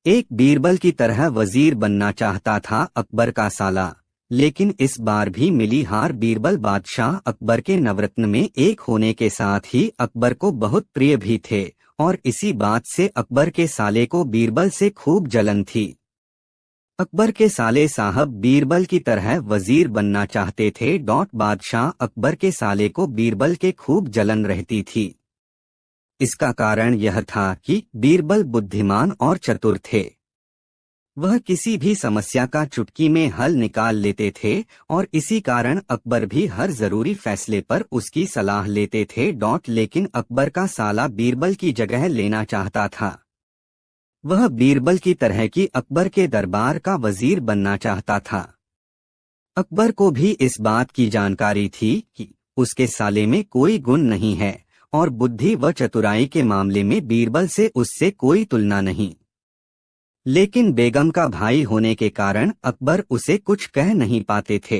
एक बीरबल की तरह वजीर बनना चाहता था अकबर का साला, लेकिन इस बार भी मिली हार। बीरबल बादशाह अकबर के नवरत्न में एक होने के साथ ही अकबर को बहुत प्रिय भी थे और इसी बात से अकबर के साले को बीरबल से खूब जलन थी। अकबर के साले साहब बीरबल की तरह वजीर बनना चाहते थे। बादशाह अकबर के साले को बीरबल के खूब जलन रहती थी। इसका कारण यह था कि बीरबल बुद्धिमान और चतुर थे। वह किसी भी समस्या का चुटकी में हल निकाल लेते थे और इसी कारण अकबर भी हर जरूरी फैसले पर उसकी सलाह लेते थे। लेकिन अकबर का साला बीरबल की जगह लेना चाहता था। वह बीरबल की तरह की अकबर के दरबार का वजीर बनना चाहता था। अकबर को भी इस बात की जानकारी थी कि उसके साले में कोई गुण नहीं है और बुद्धि व चतुराई के मामले में बीरबल से उससे कोई तुलना नहीं। लेकिन बेगम का भाई होने के कारण अकबर उसे कुछ कह नहीं पाते थे।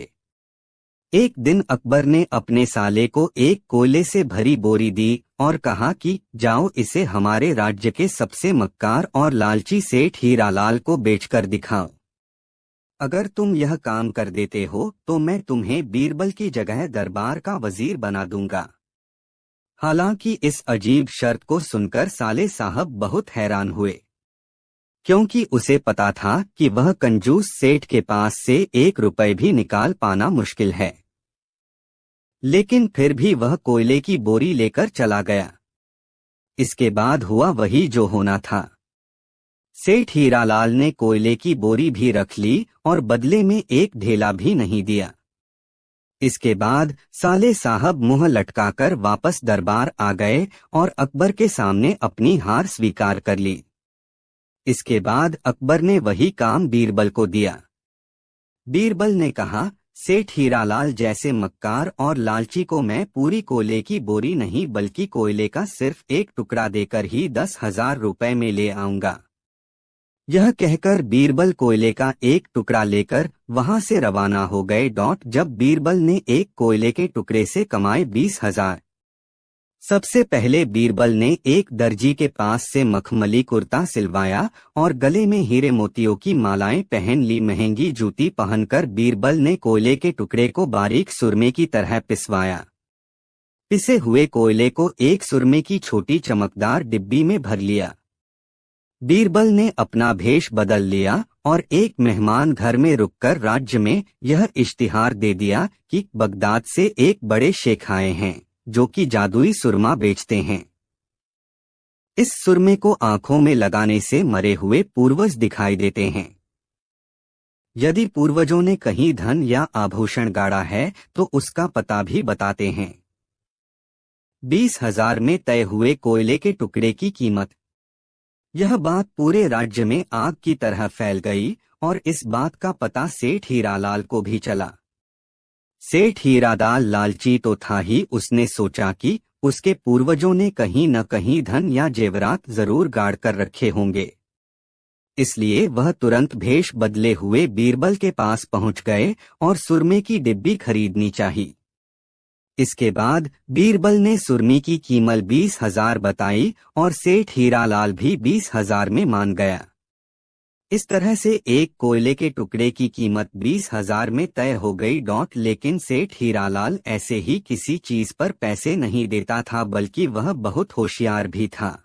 एक दिन अकबर ने अपने साले को एक कोयले से भरी बोरी दी और कहा कि जाओ इसे हमारे राज्य के सबसे मक्कार और लालची सेठ हीरालाल को बेचकर दिखाओ। अगर तुम यह काम कर देते हो तो मैं तुम्हें बीरबल की जगह दरबार का वजीर बना दूंगा। हालांकि इस अजीब शर्त को सुनकर साले साहब बहुत हैरान हुए, क्योंकि उसे पता था कि वह कंजूस सेठ के पास से 1 रुपए भी निकाल पाना मुश्किल है। लेकिन फिर भी वह कोयले की बोरी लेकर चला गया। इसके बाद हुआ वही जो होना था। सेठ हीरालाल ने कोयले की बोरी भी रख ली और बदले में एक ढेला भी नहीं दिया। इसके बाद साले साहब मुंह लटकाकर वापस दरबार आ गए और अकबर के सामने अपनी हार स्वीकार कर ली। इसके बाद अकबर ने वही काम बीरबल को दिया। बीरबल ने कहा, सेठ हीरालाल जैसे मक्कार और लालची को मैं पूरी कोयले की बोरी नहीं बल्कि कोयले का सिर्फ एक टुकड़ा देकर ही 10,000 रुपए में ले आऊंगा। यह कहकर बीरबल कोयले का एक टुकड़ा लेकर वहां से रवाना हो गए। जब बीरबल ने एक कोयले के टुकड़े से कमाए 20,000। सबसे पहले बीरबल ने एक दर्जी के पास से मखमली कुर्ता सिलवाया और गले में हीरे मोतियों की मालाएं पहन ली। महंगी जूती पहनकर बीरबल ने कोयले के टुकड़े को बारीक सुरमे की तरह पिसवाया। पिसे हुए कोयले को एक सुरमे की छोटी चमकदार डिब्बी में भर लिया। बीरबल ने अपना भेष बदल लिया और एक मेहमान घर में रुककर राज्य में यह इश्तिहार दे दिया कि बगदाद से एक बड़े शेख आए हैं जो कि जादुई सुरमा बेचते हैं। इस सुरमे को आंखों में लगाने से मरे हुए पूर्वज दिखाई देते हैं। यदि पूर्वजों ने कहीं धन या आभूषण गाड़ा है तो उसका पता भी बताते हैं। 20,000 में तय हुए कोयले के टुकड़े की कीमत। यह बात पूरे राज्य में आग की तरह फैल गई और इस बात का पता सेठ हीरालाल को भी चला। सेठ हीरालाल लालची तो था ही, उसने सोचा कि उसके पूर्वजों ने कहीं न कहीं धन या जेवरात जरूर गाड़ कर रखे होंगे। इसलिए वह तुरंत भेष बदले हुए बीरबल के पास पहुंच गए और सुरमे की डिब्बी खरीदनी चाहिए। इसके बाद बीरबल ने सुरमी की कीमत 20,000 बताई और सेठ हीरालाल भी 20,000 में मान गया। इस तरह से एक कोयले के टुकड़े की कीमत 20,000 में तय हो गई। लेकिन सेठ हीरालाल ऐसे ही किसी चीज पर पैसे नहीं देता था, बल्कि वह बहुत होशियार भी था।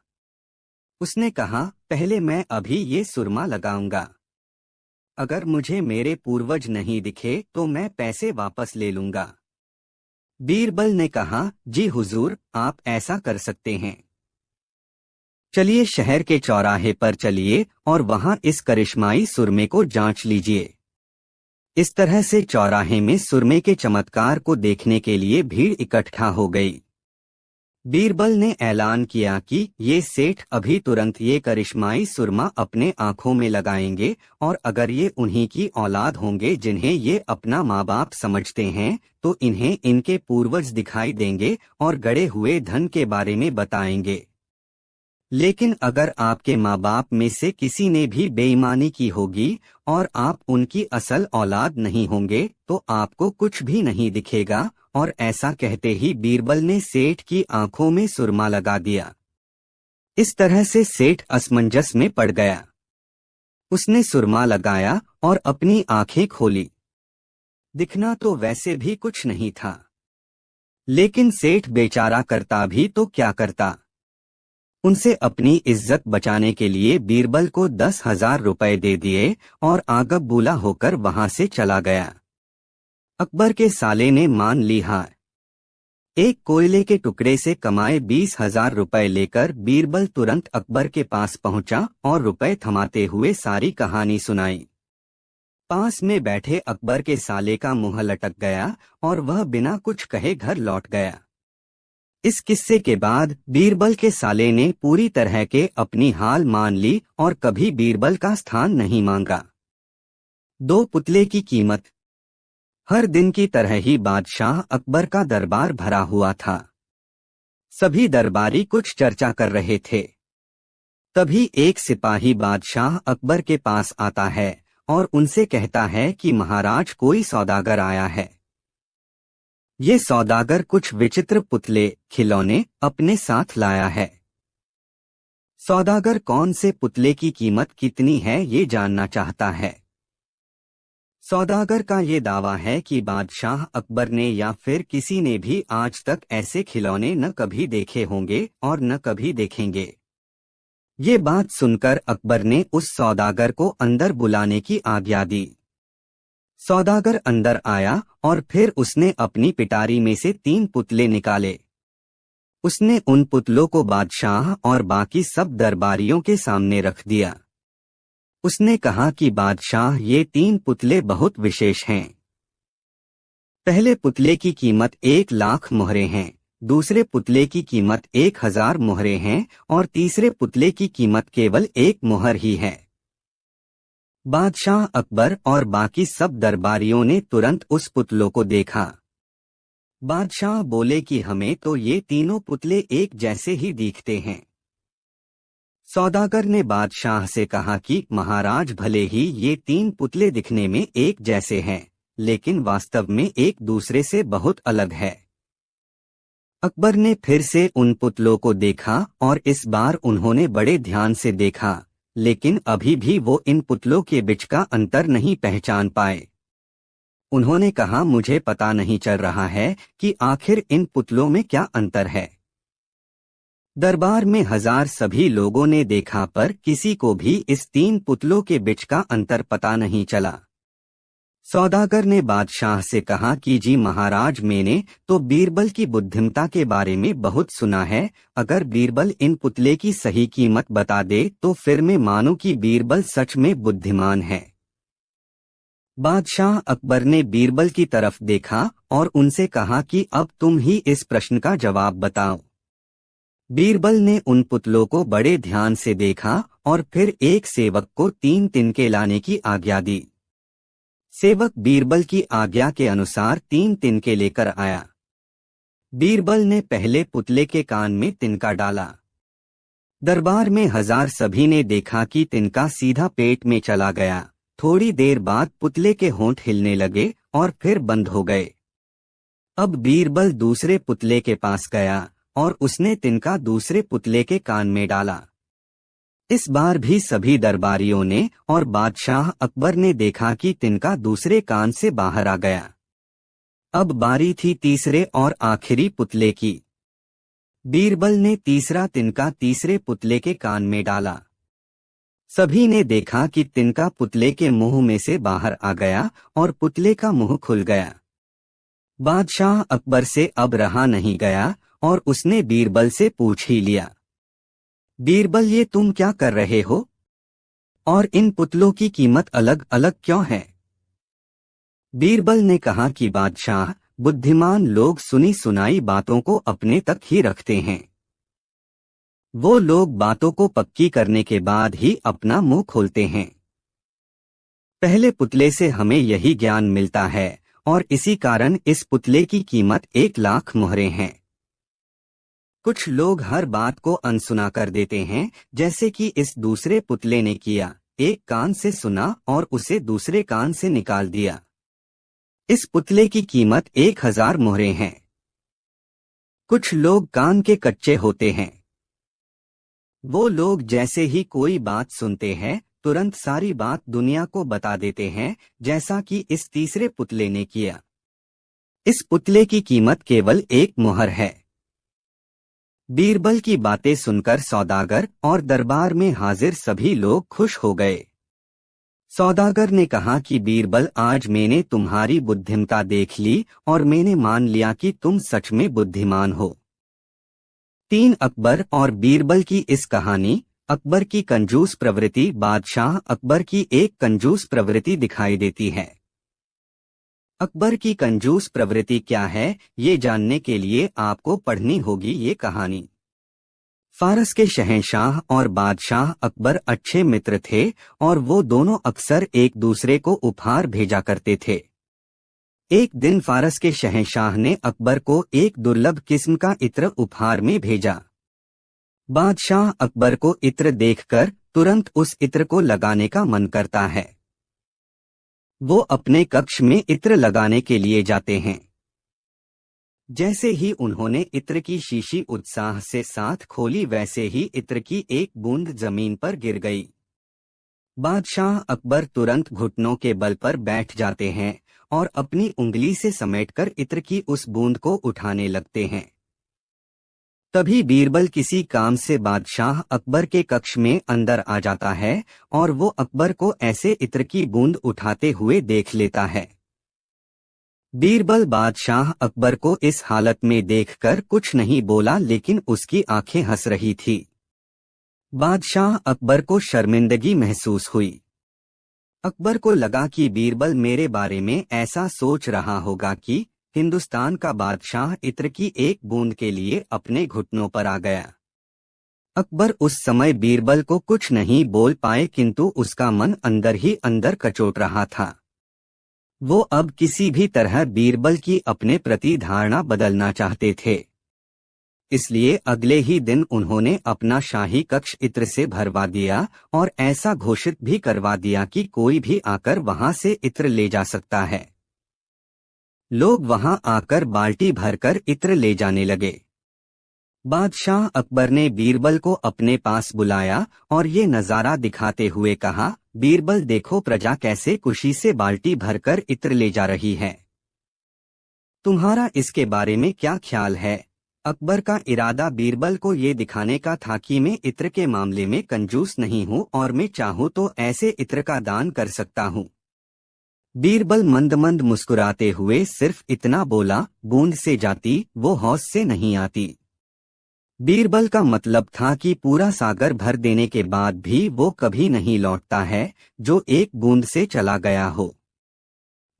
उसने कहा, पहले मैं अभी ये सुरमा लगाऊंगा। अगर मुझे मेरे पूर्वज नहीं दिखे तो मैं पैसे वापस ले लूंगा। बीरबल ने कहा, जी हुजूर, आप ऐसा कर सकते हैं। चलिए शहर के चौराहे पर चलिए और वहां इस करिश्माई सुरमे को जांच लीजिए। इस तरह से चौराहे में सुरमे के चमत्कार को देखने के लिए भीड़ इकट्ठा हो गई। बीरबल ने ऐलान किया कि ये सेठ अभी तुरंत ये करिश्माई सुरमा अपने आंखों में लगाएंगे और अगर ये उन्हीं की औलाद होंगे जिन्हें ये अपना माँ बाप समझते हैं तो इन्हें इनके पूर्वज दिखाई देंगे और गड़े हुए धन के बारे में बताएंगे। लेकिन अगर आपके माँ बाप में से किसी ने भी बेईमानी की होगी और आप उनकी असल औलाद नहीं होंगे तो आपको कुछ भी नहीं दिखेगा। और ऐसा कहते ही बीरबल ने सेठ की आंखों में सुरमा लगा दिया। इस तरह से सेठ असमंजस में पड़ गया। उसने सुरमा लगाया और अपनी आंखें खोली। दिखना तो वैसे भी कुछ नहीं था, लेकिन सेठ बेचारा करता भी तो क्या करता। उनसे अपनी इज्जत बचाने के लिए बीरबल को 10,000 रुपए दे दिए और आगबबूला होकर वहां से चला गया। अकबर के साले ने मान ली हार। एक कोयले के टुकड़े से कमाए 20,000 रुपए लेकर बीरबल तुरंत अकबर के पास पहुंचा और रुपए थमाते हुए सारी कहानी सुनाई। पास में बैठे अकबर के साले का मुंह लटक गया और वह बिना कुछ कहे घर लौट गया। इस किस्से के बाद बीरबल के साले ने पूरी तरह के अपनी हाल मान ली और कभी बीरबल का स्थान नहीं मांगा। 2 पुतले की कीमत। हर दिन की तरह ही बादशाह अकबर का दरबार भरा हुआ था। सभी दरबारी कुछ चर्चा कर रहे थे। तभी एक सिपाही बादशाह अकबर के पास आता है और उनसे कहता है कि महाराज कोई सौदागर आया है। ये सौदागर कुछ विचित्र पुतले खिलौने अपने साथ लाया है। सौदागर कौन से पुतले की कीमत कितनी है ये जानना चाहता है। सौदागर का ये दावा है कि बादशाह अकबर ने या फिर किसी ने भी आज तक ऐसे खिलौने न कभी देखे होंगे और न कभी देखेंगे। ये बात सुनकर अकबर ने उस सौदागर को अंदर बुलाने की आज्ञा दी। सौदागर अंदर आया और फिर उसने अपनी पिटारी में से 3 पुतले निकाले। उसने उन पुतलों को बादशाह और बाकी सब दरबारियों के सामने रख दिया। उसने कहा कि बादशाह ये 3 पुतले बहुत विशेष हैं। पहले पुतले की कीमत 1,00,000 मुहरें हैं, दूसरे पुतले की कीमत 1,000 मुहरें हैं और तीसरे पुतले की कीमत केवल 1 मुहर ही है। बादशाह अकबर और बाकी सब दरबारियों ने तुरंत उस पुतलों को देखा। बादशाह बोले कि हमें तो ये तीनों पुतले एक जैसे ही दिखते हैं। सौदागर ने बादशाह से कहा कि महाराज भले ही ये 3 पुतले दिखने में एक जैसे हैं, लेकिन वास्तव में एक दूसरे से बहुत अलग है। अकबर ने फिर से उन पुतलों को देखा और इस बार उन्होंने बड़े ध्यान से देखा, लेकिन अभी भी वो इन पुतलों के बीच का अंतर नहीं पहचान पाए। उन्होंने कहा मुझे पता नहीं चल रहा है कि आखिर इन पुतलों में क्या अंतर है। दरबार में 1000 सभी लोगों ने देखा पर किसी को भी इस 3 पुतलों के बीच का अंतर पता नहीं चला। सौदागर ने बादशाह से कहा कि जी महाराज मैंने तो बीरबल की बुद्धिमता के बारे में बहुत सुना है। अगर बीरबल इन पुतले की सही कीमत बता दे तो फिर मैं मानूं कि बीरबल सच में बुद्धिमान है। बादशाह अकबर ने बीरबल की तरफ देखा और उनसे कहा कि अब तुम ही इस प्रश्न का जवाब बताओ। बीरबल ने उन पुतलों को बड़े ध्यान से देखा और फिर एक सेवक को 3 तिनके लाने की आज्ञा दी। सेवक बीरबल की आज्ञा के अनुसार 3 तिनके लेकर आया। बीरबल ने पहले पुतले के कान में तिनका डाला। दरबार में 1000 सभी ने देखा कि तिनका सीधा पेट में चला गया। थोड़ी देर बाद पुतले के होंठ हिलने लगे और फिर बंद हो गए। अब बीरबल दूसरे पुतले के पास गया और उसने तिनका दूसरे पुतले के कान में डाला। इस बार भी सभी दरबारियों ने और बादशाह अकबर ने देखा कि तिनका दूसरे कान से बाहर आ गया। अब बारी थी तीसरे और आखिरी पुतले की। बीरबल ने तीसरा तिनका तीसरे पुतले के कान में डाला। सभी ने देखा कि तिनका पुतले के मुंह में से बाहर आ गया और पुतले का मुंह खुल गया। बादशाह अकबर से अब रहा नहीं गया और उसने बीरबल से पूछ ही लिया, बीरबल ये तुम क्या कर रहे हो और इन पुतलों की कीमत अलग अलग क्यों है? बीरबल ने कहा कि बादशाह बुद्धिमान लोग सुनी सुनाई बातों को अपने तक ही रखते हैं। वो लोग बातों को पक्की करने के बाद ही अपना मुंह खोलते हैं। पहले पुतले से हमें यही ज्ञान मिलता है और इसी कारण इस पुतले की कीमत 1,00,000 मुहरें हैं। कुछ लोग हर बात को अनसुना कर देते हैं, जैसे कि इस दूसरे पुतले ने किया, एक कान से सुना और उसे दूसरे कान से निकाल दिया। इस पुतले की कीमत 1,000 मुहरें हैं। कुछ लोग कान के कच्चे होते हैं। वो लोग जैसे ही कोई बात सुनते हैं तुरंत सारी बात दुनिया को बता देते हैं, जैसा कि इस तीसरे पुतले ने किया। इस पुतले की कीमत केवल एक मुहर है। बीरबल की बातें सुनकर सौदागर और दरबार में हाजिर सभी लोग खुश हो गए। सौदागर ने कहा कि बीरबल, आज मैंने तुम्हारी बुद्धिमता देख ली और मैंने मान लिया कि तुम सच में बुद्धिमान हो। 3 अकबर और बीरबल की इस कहानी अकबर की कंजूस प्रवृत्ति, बादशाह अकबर की एक कंजूस प्रवृत्ति दिखाई देती है। अकबर की कंजूस प्रवृत्ति क्या है, ये जानने के लिए आपको पढ़नी होगी ये कहानी। फारस के शहंशाह और बादशाह अकबर अच्छे मित्र थे और वो दोनों अक्सर एक दूसरे को उपहार भेजा करते थे। एक दिन फारस के शहंशाह ने अकबर को एक दुर्लभ किस्म का इत्र उपहार में भेजा। बादशाह अकबर को इत्र देखकर तुरंत उस इत्र को लगाने का मन करता है। वो अपने कक्ष में इत्र लगाने के लिए जाते हैं। जैसे ही उन्होंने इत्र की शीशी उत्साह से साथ खोली, वैसे ही इत्र की एक बूंद जमीन पर गिर गई। बादशाह अकबर तुरंत घुटनों के बल पर बैठ जाते हैं और अपनी उंगली से समेटकर इत्र की उस बूंद को उठाने लगते हैं। तभी बीरबल किसी काम से बादशाह अकबर के कक्ष में अंदर आ जाता है और वो अकबर को ऐसे इत्र की बूंद उठाते हुए देख लेता है। बीरबल बादशाह अकबर को इस हालत में देखकर कुछ नहीं बोला, लेकिन उसकी आंखें हंस रही थी। बादशाह अकबर को शर्मिंदगी महसूस हुई। अकबर को लगा कि बीरबल मेरे बारे में ऐसा सोच रहा होगा कि हिंदुस्तान का बादशाह इत्र की एक बूंद के लिए अपने घुटनों पर आ गया। अकबर उस समय बीरबल को कुछ नहीं बोल पाए, किंतु उसका मन अंदर ही अंदर कचोट रहा था। वो अब किसी भी तरह बीरबल की अपने प्रति धारणा बदलना चाहते थे। इसलिए अगले ही दिन उन्होंने अपना शाही कक्ष इत्र से भरवा दिया और ऐसा घोषित भी करवा दिया कि कोई भी आकर वहां से इत्र ले जा सकता है। लोग वहां आकर बाल्टी भरकर इत्र ले जाने लगे। बादशाह अकबर ने बीरबल को अपने पास बुलाया और ये नजारा दिखाते हुए कहा, बीरबल देखो प्रजा कैसे खुशी से बाल्टी भरकर इत्र ले जा रही है। तुम्हारा इसके बारे में क्या ख्याल है? अकबर का इरादा बीरबल को ये दिखाने का था कि मैं इत्र के मामले में कंजूस नहीं हूँ और मैं चाहूँ तो ऐसे इत्र का दान कर सकता हूँ। बीरबल मंद मंद मुस्कुराते हुए सिर्फ इतना बोला, बूंद से जाती वो हौस से नहीं आती। बीरबल का मतलब था कि पूरा सागर भर देने के बाद भी वो कभी नहीं लौटता है जो एक बूंद से चला गया हो।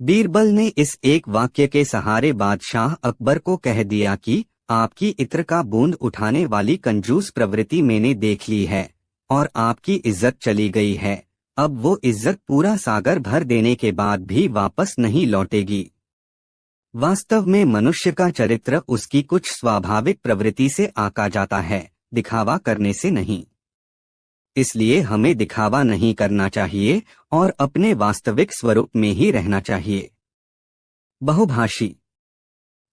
बीरबल ने इस एक वाक्य के सहारे बादशाह अकबर को कह दिया कि आपकी इत्र का बूंद उठाने वाली कंजूस प्रवृत्ति मैंने देख ली है और आपकी इज्जत चली गई है। अब वो इज्जत पूरा सागर भर देने के बाद भी वापस नहीं लौटेगी। वास्तव में मनुष्य का चरित्र उसकी कुछ स्वाभाविक प्रवृत्ति से आका जाता है, दिखावा करने से नहीं। इसलिए हमें दिखावा नहीं करना चाहिए और अपने वास्तविक स्वरूप में ही रहना चाहिए। बहुभाषी।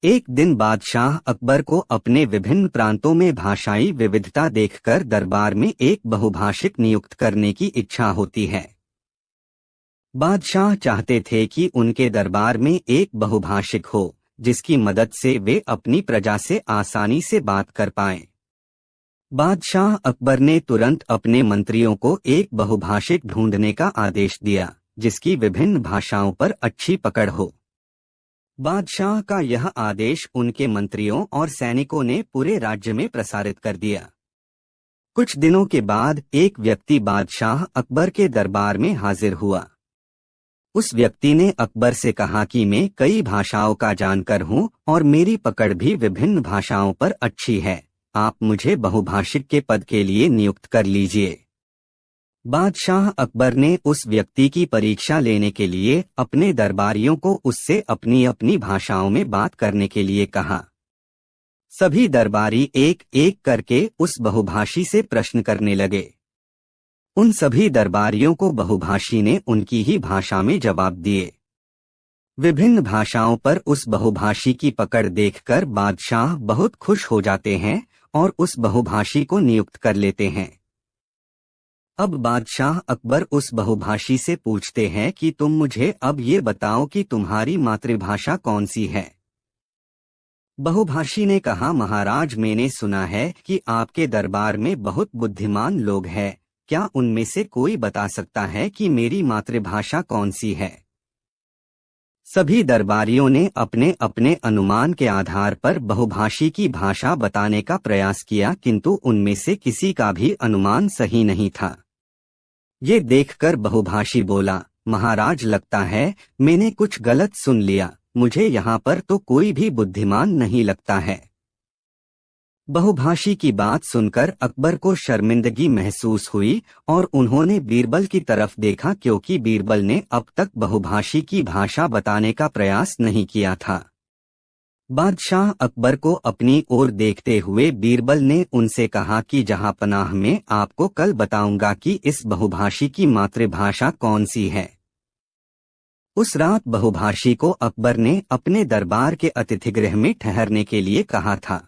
एक दिन बादशाह अकबर को अपने विभिन्न प्रांतों में भाषाई विविधता देखकर दरबार में एक बहुभाषिक नियुक्त करने की इच्छा होती है। बादशाह चाहते थे कि उनके दरबार में एक बहुभाषिक हो, जिसकी मदद से वे अपनी प्रजा से आसानी से बात कर पाएं। बादशाह अकबर ने तुरंत अपने मंत्रियों को एक बहुभाषिक ढूंढने का आदेश दिया, जिसकी विभिन्न भाषाओं पर अच्छी पकड़ हो। बादशाह का यह आदेश उनके मंत्रियों और सैनिकों ने पूरे राज्य में प्रसारित कर दिया। कुछ दिनों के बाद एक व्यक्ति बादशाह अकबर के दरबार में हाजिर हुआ। उस व्यक्ति ने अकबर से कहा कि मैं कई भाषाओं का जानकर हूँ और मेरी पकड़ भी विभिन्न भाषाओं पर अच्छी है, आप मुझे बहुभाषिक के पद के लिए नियुक्त कर लीजिए। बादशाह अकबर ने उस व्यक्ति की परीक्षा लेने के लिए अपने दरबारियों को उससे अपनी अपनी भाषाओं में बात करने के लिए कहा। सभी दरबारी एक एक करके उस बहुभाषी से प्रश्न करने लगे। उन सभी दरबारियों को बहुभाषी ने उनकी ही भाषा में जवाब दिए। विभिन्न भाषाओं पर उस बहुभाषी की पकड़ देखकर बादशाह बहुत खुश हो जाते हैं और उस बहुभाषी को नियुक्त कर लेते हैं। अब बादशाह अकबर उस बहुभाषी से पूछते हैं कि तुम मुझे अब ये बताओ कि तुम्हारी मातृभाषा कौन सी है। बहुभाषी ने कहा, महाराज मैंने सुना है कि आपके दरबार में बहुत बुद्धिमान लोग हैं, क्या उनमें से कोई बता सकता है कि मेरी मातृभाषा कौन सी है। सभी दरबारियों ने अपने अपने अनुमान के आधार पर बहुभाषी की भाषा बताने का प्रयास किया, किंतु उनमें से किसी का भी अनुमान सही नहीं था। ये देखकर बहुभाषी बोला, महाराज लगता है मैंने कुछ गलत सुन लिया, मुझे यहाँ पर तो कोई भी बुद्धिमान नहीं लगता है। बहुभाषी की बात सुनकर अकबर को शर्मिंदगी महसूस हुई और उन्होंने बीरबल की तरफ देखा, क्योंकि बीरबल ने अब तक बहुभाषी की भाषा बताने का प्रयास नहीं किया था। बादशाह अकबर को अपनी ओर देखते हुए बीरबल ने उनसे कहा कि जहांपनाह मैं आपको कल बताऊंगा कि इस बहुभाषी की मातृभाषा कौन सी है। उस रात बहुभाषी को अकबर ने अपने दरबार के अतिथिगृह में ठहरने के लिए कहा था।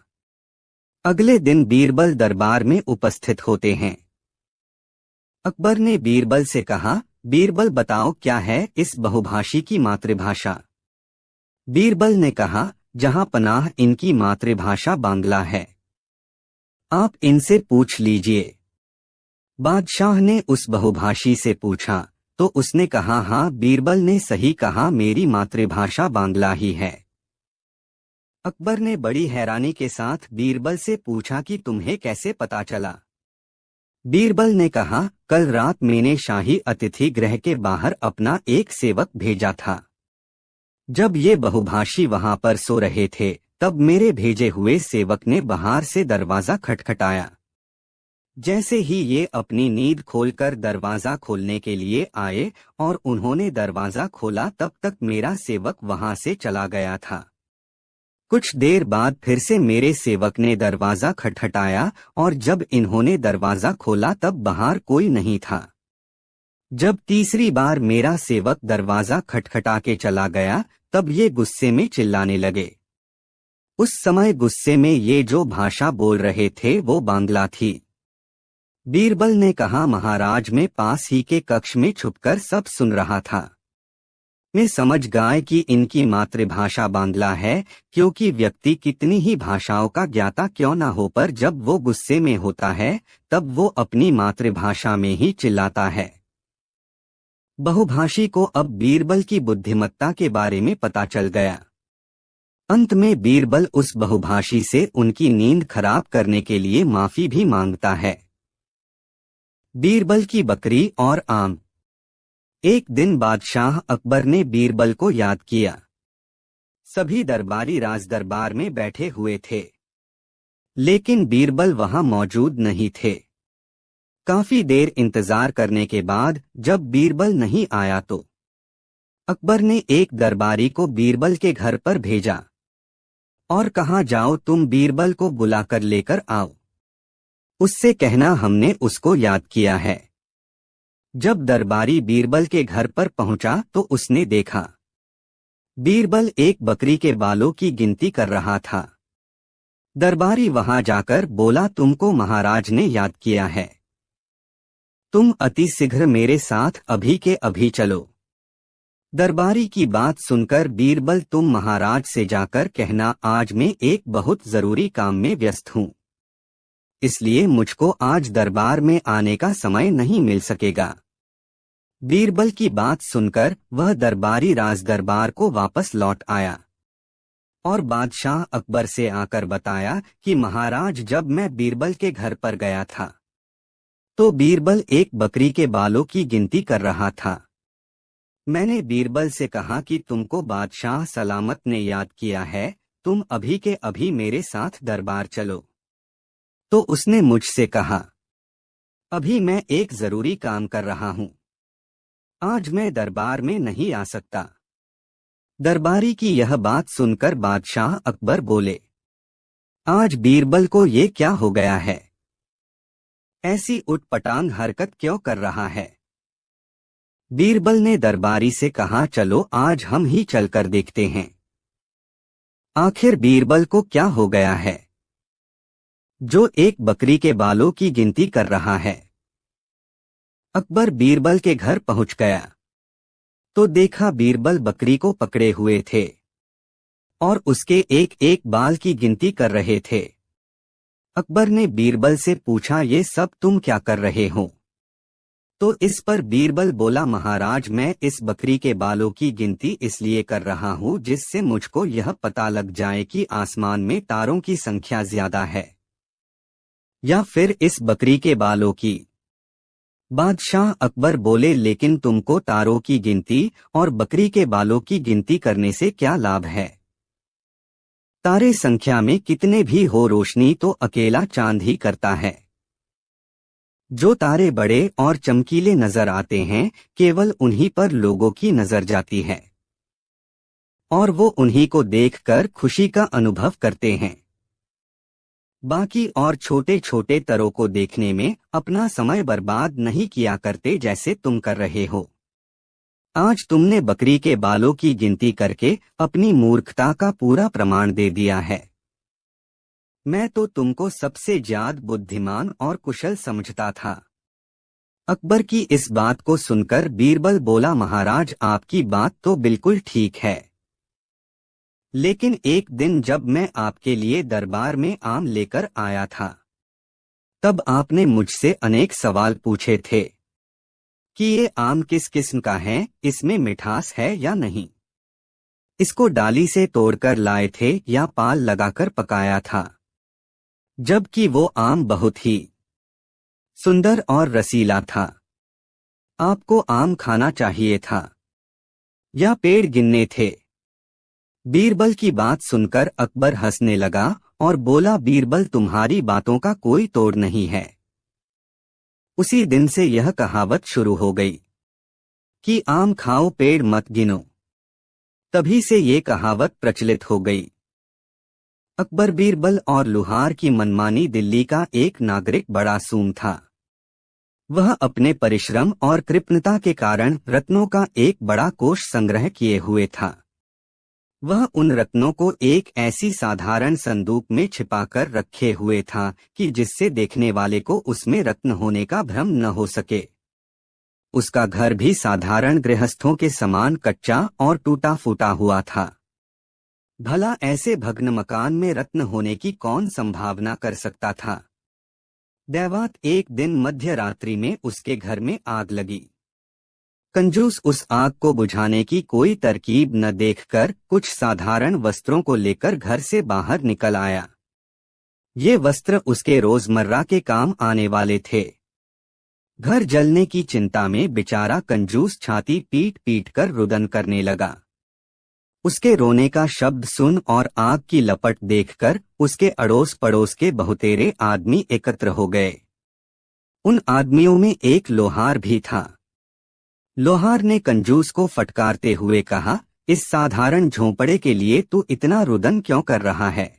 अगले दिन बीरबल दरबार में उपस्थित होते हैं। अकबर ने बीरबल से कहा, बीरबल बताओ क्या है इस बहुभाषी की मातृभाषा। बीरबल ने कहा, जहां पनाह इनकी मातृभाषा बांग्ला है, आप इनसे पूछ लीजिए। बादशाह ने उस बहुभाषी से पूछा तो उसने कहा, हाँ बीरबल ने सही कहा, मेरी मातृभाषा बांग्ला ही है। अकबर ने बड़ी हैरानी के साथ बीरबल से पूछा कि तुम्हें कैसे पता चला। बीरबल ने कहा, कल रात मैंने शाही अतिथि गृह के बाहर अपना एक सेवक भेजा था। जब ये बहुभाषी वहां पर सो रहे थे तब मेरे भेजे हुए सेवक ने बाहर से दरवाजा खटखटाया। जैसे ही ये अपनी नींद खोलकर दरवाजा खोलने के लिए आए और उन्होंने दरवाजा खोला तब तक मेरा सेवक वहां से चला गया था। कुछ देर बाद फिर से मेरे सेवक ने दरवाजा खटखटाया और जब इन्होंने दरवाजा खोला तब बाहर कोई नहीं था। जब तीसरी बार मेरा सेवक दरवाजा खटखटा के चला गया तब ये गुस्से में चिल्लाने लगे। उस समय गुस्से में ये जो भाषा बोल रहे थे वो बांग्ला थी। बीरबल ने कहा, महाराज मैं पास ही के कक्ष में छुपकर सब सुन रहा था। मैं समझ गया कि इनकी मातृभाषा बांग्ला है, क्योंकि व्यक्ति कितनी ही भाषाओं का ज्ञाता क्यों न हो पर जब वो गुस्से में होता है तब वो अपनी मातृभाषा में ही चिल्लाता है। बहुभाषी को अब बीरबल की बुद्धिमत्ता के बारे में पता चल गया। अंत में बीरबल उस बहुभाषी से उनकी नींद खराब करने के लिए माफी भी मांगता है। बीरबल की बकरी और आम। एक दिन बादशाह अकबर ने बीरबल को याद किया। सभी दरबारी राजदरबार में बैठे हुए थे, लेकिन बीरबल वहां मौजूद नहीं थे। काफी देर इंतजार करने के बाद जब बीरबल नहीं आया तो अकबर ने एक दरबारी को बीरबल के घर पर भेजा और कहा, जाओ तुम बीरबल को बुलाकर लेकर आओ, उससे कहना हमने उसको याद किया है। जब दरबारी बीरबल के घर पर पहुंचा तो उसने देखा बीरबल एक बकरी के बालों की गिनती कर रहा था। दरबारी वहां जाकर बोला, तुमको महाराज ने याद किया है, तुम अति शीघ्र मेरे साथ अभी के अभी चलो। दरबारी की बात सुनकर बीरबल, तुम महाराज से जाकर कहना आज मैं एक बहुत जरूरी काम में व्यस्त हूँ, इसलिए मुझको आज दरबार में आने का समय नहीं मिल सकेगा। बीरबल की बात सुनकर वह दरबारी राजदरबार को वापस लौट आया और बादशाह अकबर से आकर बताया कि महाराज जब मैं बीरबल के घर पर गया था तो बीरबल एक बकरी के बालों की गिनती कर रहा था। मैंने बीरबल से कहा कि तुमको बादशाह सलामत ने याद किया है, तुम अभी के अभी मेरे साथ दरबार चलो। तो उसने मुझसे कहा, अभी मैं एक जरूरी काम कर रहा हूँ, आज मैं दरबार में नहीं आ सकता। दरबारी की यह बात सुनकर बादशाह अकबर बोले, आज बीरबल को ये क्या हो गया है, ऐसी उटपटांग हरकत क्यों कर रहा है। बीरबल ने दरबारी से कहा, चलो आज हम ही चलकर देखते हैं आखिर बीरबल को क्या हो गया है जो एक बकरी के बालों की गिनती कर रहा है। अकबर बीरबल के घर पहुंच गया तो देखा बीरबल बकरी को पकड़े हुए थे और उसके एक एक बाल की गिनती कर रहे थे। अकबर ने बीरबल से पूछा, ये सब तुम क्या कर रहे हो? तो इस पर बीरबल बोला, महाराज, मैं इस बकरी के बालों की गिनती इसलिए कर रहा हूँ जिससे मुझको यह पता लग जाए कि आसमान में तारों की संख्या ज्यादा है या फिर इस बकरी के बालों की। बादशाह अकबर बोले, लेकिन तुमको तारों की गिनती और बकरी के बालों की गिनती करने से क्या लाभ है? तारे संख्या में कितने भी हो, रोशनी तो अकेला चांद ही करता है। जो तारे बड़े और चमकीले नजर आते हैं, केवल उन्हीं पर लोगों की नजर जाती है और वो उन्हीं को देखकर खुशी का अनुभव करते हैं। बाकी और छोटे छोटे तारों को देखने में अपना समय बर्बाद नहीं किया करते जैसे तुम कर रहे हो। आज तुमने बकरी के बालों की गिनती करके अपनी मूर्खता का पूरा प्रमाण दे दिया है। मैं तो तुमको सबसे ज्यादा बुद्धिमान और कुशल समझता था। अकबर की इस बात को सुनकर बीरबल बोला, महाराज, आपकी बात तो बिल्कुल ठीक है, लेकिन एक दिन जब मैं आपके लिए दरबार में आम लेकर आया था तब आपने मुझसे अनेक सवाल पूछे थे कि ये आम किस किस्म का है, इसमें मिठास है या नहीं, इसको डाली से तोड़कर लाए थे या पाल लगाकर पकाया था, जबकि वो आम बहुत ही सुंदर और रसीला था। आपको आम खाना चाहिए था या पेड़ गिनने थे? बीरबल की बात सुनकर अकबर हंसने लगा और बोला, बीरबल, तुम्हारी बातों का कोई तोड़ नहीं है। उसी दिन से यह कहावत शुरू हो गई कि आम खाओ पेड़ मत गिनो। तभी से ये कहावत प्रचलित हो गई। अकबर, बीरबल और लुहार की मनमानी दिल्ली का एक नागरिक बड़ा सूम था। वह अपने परिश्रम और कृपणता के कारण रत्नों का एक बड़ा कोष संग्रह किए हुए था। वह उन रत्नों को एक ऐसी साधारण संदूक में छिपाकर रखे हुए था कि जिससे देखने वाले को उसमें रत्न होने का भ्रम न हो सके। उसका घर भी साधारण गृहस्थों के समान कच्चा और टूटा फूटा हुआ था। भला ऐसे भग्न मकान में रत्न होने की कौन संभावना कर सकता था? दैवात एक दिन मध्य रात्रि में उसके घर में आग लगी। कंजूस उस आग को बुझाने की कोई तरकीब न देखकर कुछ साधारण वस्त्रों को लेकर घर से बाहर निकल आया। ये वस्त्र उसके रोजमर्रा के काम आने वाले थे। घर जलने की चिंता में बेचारा कंजूस छाती पीट पीट कर रुदन करने लगा। उसके रोने का शब्द सुन और आग की लपट देखकर उसके अड़ोस पड़ोस के बहुतेरे आदमी एकत्र हो गए। उन आदमियों में एक लोहार भी था। लोहार ने कंजूस को फटकारते हुए कहा, इस साधारण झोंपड़े के लिए तू इतना रुदन क्यों कर रहा है?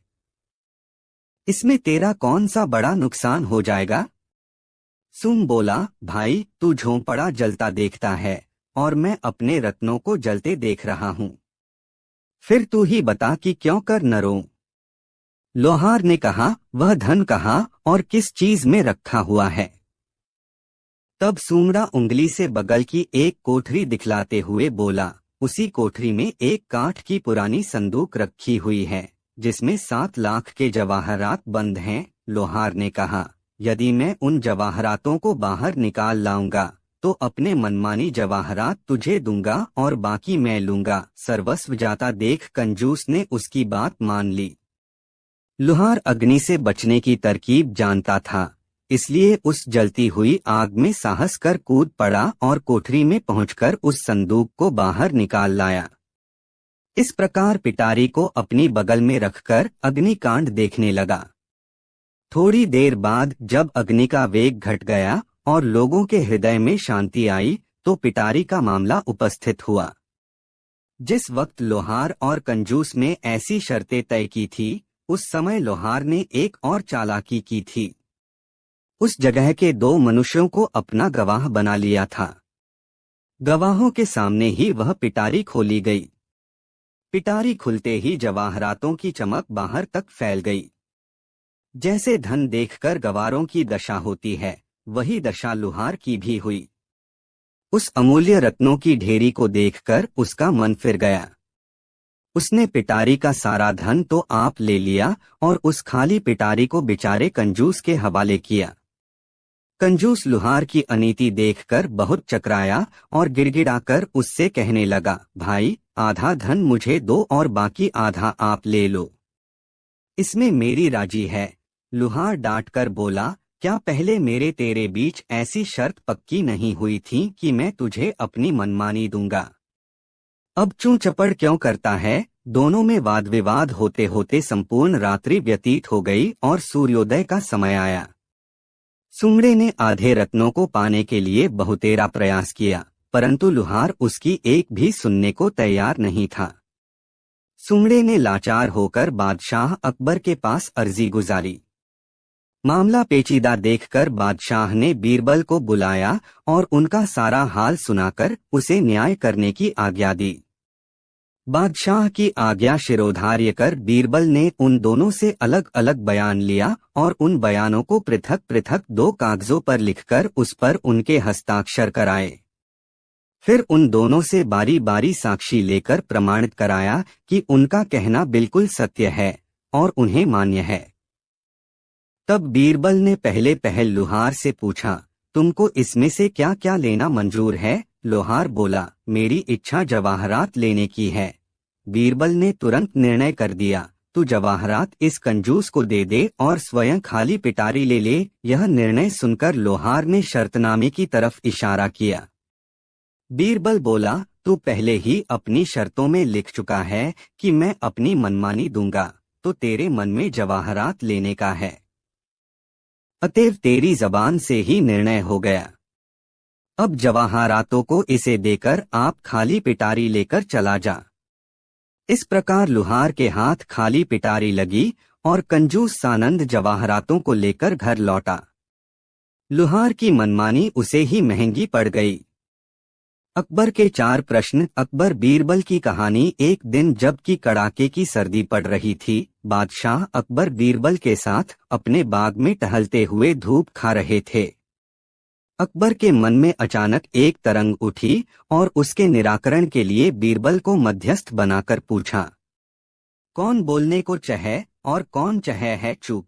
इसमें तेरा कौन सा बड़ा नुकसान हो जाएगा? सुम बोला, भाई, तू झोंपड़ा जलता देखता है और मैं अपने रत्नों को जलते देख रहा हूँ। फिर तू ही बता कि क्यों कर न रोऊं? लोहार ने कहा, वह धन कहाँ और किस चीज में रखा हुआ है? तब सूमड़ा उंगली से बगल की एक कोठरी दिखलाते हुए बोला, उसी कोठरी में एक काठ की पुरानी संदूक रखी हुई है जिसमें 7 लाख के जवाहरात बंद हैं। लोहार ने कहा, यदि मैं उन जवाहरातों को बाहर निकाल लाऊंगा तो अपने मनमानी जवाहरात तुझे दूंगा और बाकी मैं लूंगा। सर्वस्व जाता देख कंजूस ने उसकी बात मान ली। लोहार अग्नि से बचने की तरकीब जानता था, इसलिए उस जलती हुई आग में साहस कर कूद पड़ा और कोठरी में पहुंचकर उस संदूक को बाहर निकाल लाया। इस प्रकार पिटारी को अपनी बगल में रखकर अग्निकांड देखने लगा। थोड़ी देर बाद जब अग्नि का वेग घट गया और लोगों के हृदय में शांति आई तो पिटारी का मामला उपस्थित हुआ। जिस वक्त लोहार और कंजूस में ऐसी शर्तें तय की थी, उस समय लोहार ने एक और चालाकी की थी। उस जगह के 2 मनुष्यों को अपना गवाह बना लिया था। गवाहों के सामने ही वह पिटारी खोली गई। पिटारी खुलते ही जवाहरातों की चमक बाहर तक फैल गई। जैसे धन देखकर गवारों की दशा होती है, वही दशा लोहार की भी हुई। उस अमूल्य रत्नों की ढेरी को देखकर उसका मन फिर गया। उसने पिटारी का सारा धन तो आप ले लिया और उस खाली पिटारी को बेचारे कंजूस के हवाले किया। कंजूस लुहार की अनीति देखकर बहुत चकराया और गिड़गिड़ाकर उससे कहने लगा, भाई, आधा धन मुझे दो और बाकी आधा आप ले लो। इसमें मेरी राजी है। लुहार डांटकर बोला, क्या पहले मेरे तेरे बीच ऐसी शर्त पक्की नहीं हुई थी कि मैं तुझे अपनी मनमानी दूंगा? अब चूं चपड़ क्यों करता है? दोनों में वाद विवाद होते होते संपूर्ण रात्रि व्यतीत हो गई और सूर्योदय का समय आया। सुंगड़े ने आधे रत्नों को पाने के लिए बहुतेरा प्रयास किया, परंतु लुहार उसकी एक भी सुनने को तैयार नहीं था। सुंगड़े ने लाचार होकर बादशाह अकबर के पास अर्जी गुजारी। मामला पेचीदा देखकर बादशाह ने बीरबल को बुलाया और उनका सारा हाल सुनाकर उसे न्याय करने की आज्ञा दी। बादशाह की आज्ञा शिरोधार्य कर बीरबल ने उन दोनों से अलग अलग बयान लिया और उन बयानों को पृथक पृथक दो कागजों पर लिखकर उस पर उनके हस्ताक्षर कराए। फिर उन दोनों से बारी बारी साक्षी लेकर प्रमाणित कराया कि उनका कहना बिल्कुल सत्य है और उन्हें मान्य है। तब बीरबल ने पहले पहल लुहार से पूछा, तुमको इसमें से क्या क्या लेना मंजूर है? लुहार बोला, मेरी इच्छा जवाहरात लेने की है। बीरबल ने तुरंत निर्णय कर दिया, तू जवाहरात इस कंजूस को दे दे और स्वयं खाली पिटारी ले ले। यह निर्णय सुनकर लुहार ने शर्तनामे की तरफ इशारा किया। बीरबल बोला, तू पहले ही अपनी शर्तों में लिख चुका है कि मैं अपनी मनमानी दूंगा, तो तेरे मन में जवाहरात लेने का है। अतएव तेरी जबान से ही निर्णय हो गया। अब जवाहरातों को इसे देकर आप खाली पिटारी लेकर चला जा। इस प्रकार लुहार के हाथ खाली पिटारी लगी और कंजूस सानंद जवाहरातों को लेकर घर लौटा। लुहार की मनमानी उसे ही महंगी पड़ गई। अकबर के 4 प्रश्न। अकबर बीरबल की कहानी। एक दिन जबकि कड़ाके की सर्दी पड़ रही थी, बादशाह अकबर बीरबल के साथ अपने बाग में टहलते हुए धूप खा रहे थे। अकबर के मन में अचानक एक तरंग उठी और उसके निराकरण के लिए बीरबल को मध्यस्थ बनाकर पूछा, कौन बोलने को चाहे और कौन चाहे है चुप?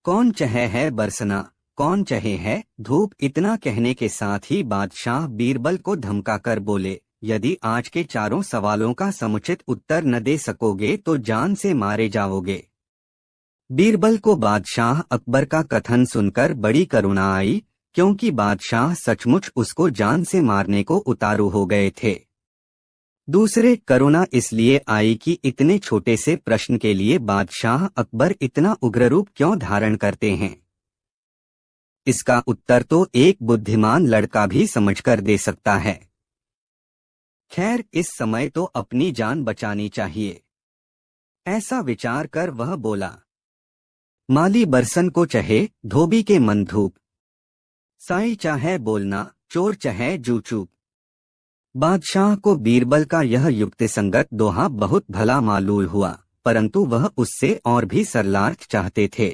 कौन चाहे है बरसना, कौन चाहे है धूप? इतना कहने के साथ ही बादशाह बीरबल को धमकाकर बोले, यदि आज के 4 सवालों का समुचित उत्तर न दे सकोगे तो जान से मारे जाओगे। बीरबल को बादशाह अकबर का कथन सुनकर बड़ी करुणा आई, क्योंकि बादशाह सचमुच उसको जान से मारने को उतारू हो गए थे। दूसरे, करुणा इसलिए आई कि इतने छोटे से प्रश्न के लिए बादशाह अकबर इतना उग्र रूप क्यों धारण करते हैं। इसका उत्तर तो एक बुद्धिमान लड़का भी समझकर दे सकता है। खैर, इस समय तो अपनी जान बचानी चाहिए। ऐसा विचार कर वह बोला, माली बरसन को चहे, धोबी के मन धूप। साई चाहे बोलना, चोर चाहे जू चूप। बादशाह को बीरबल का यह युक्तिसंगत दोहा बहुत भला मालूम हुआ, परंतु वह उससे और भी सरलार्थ चाहते थे।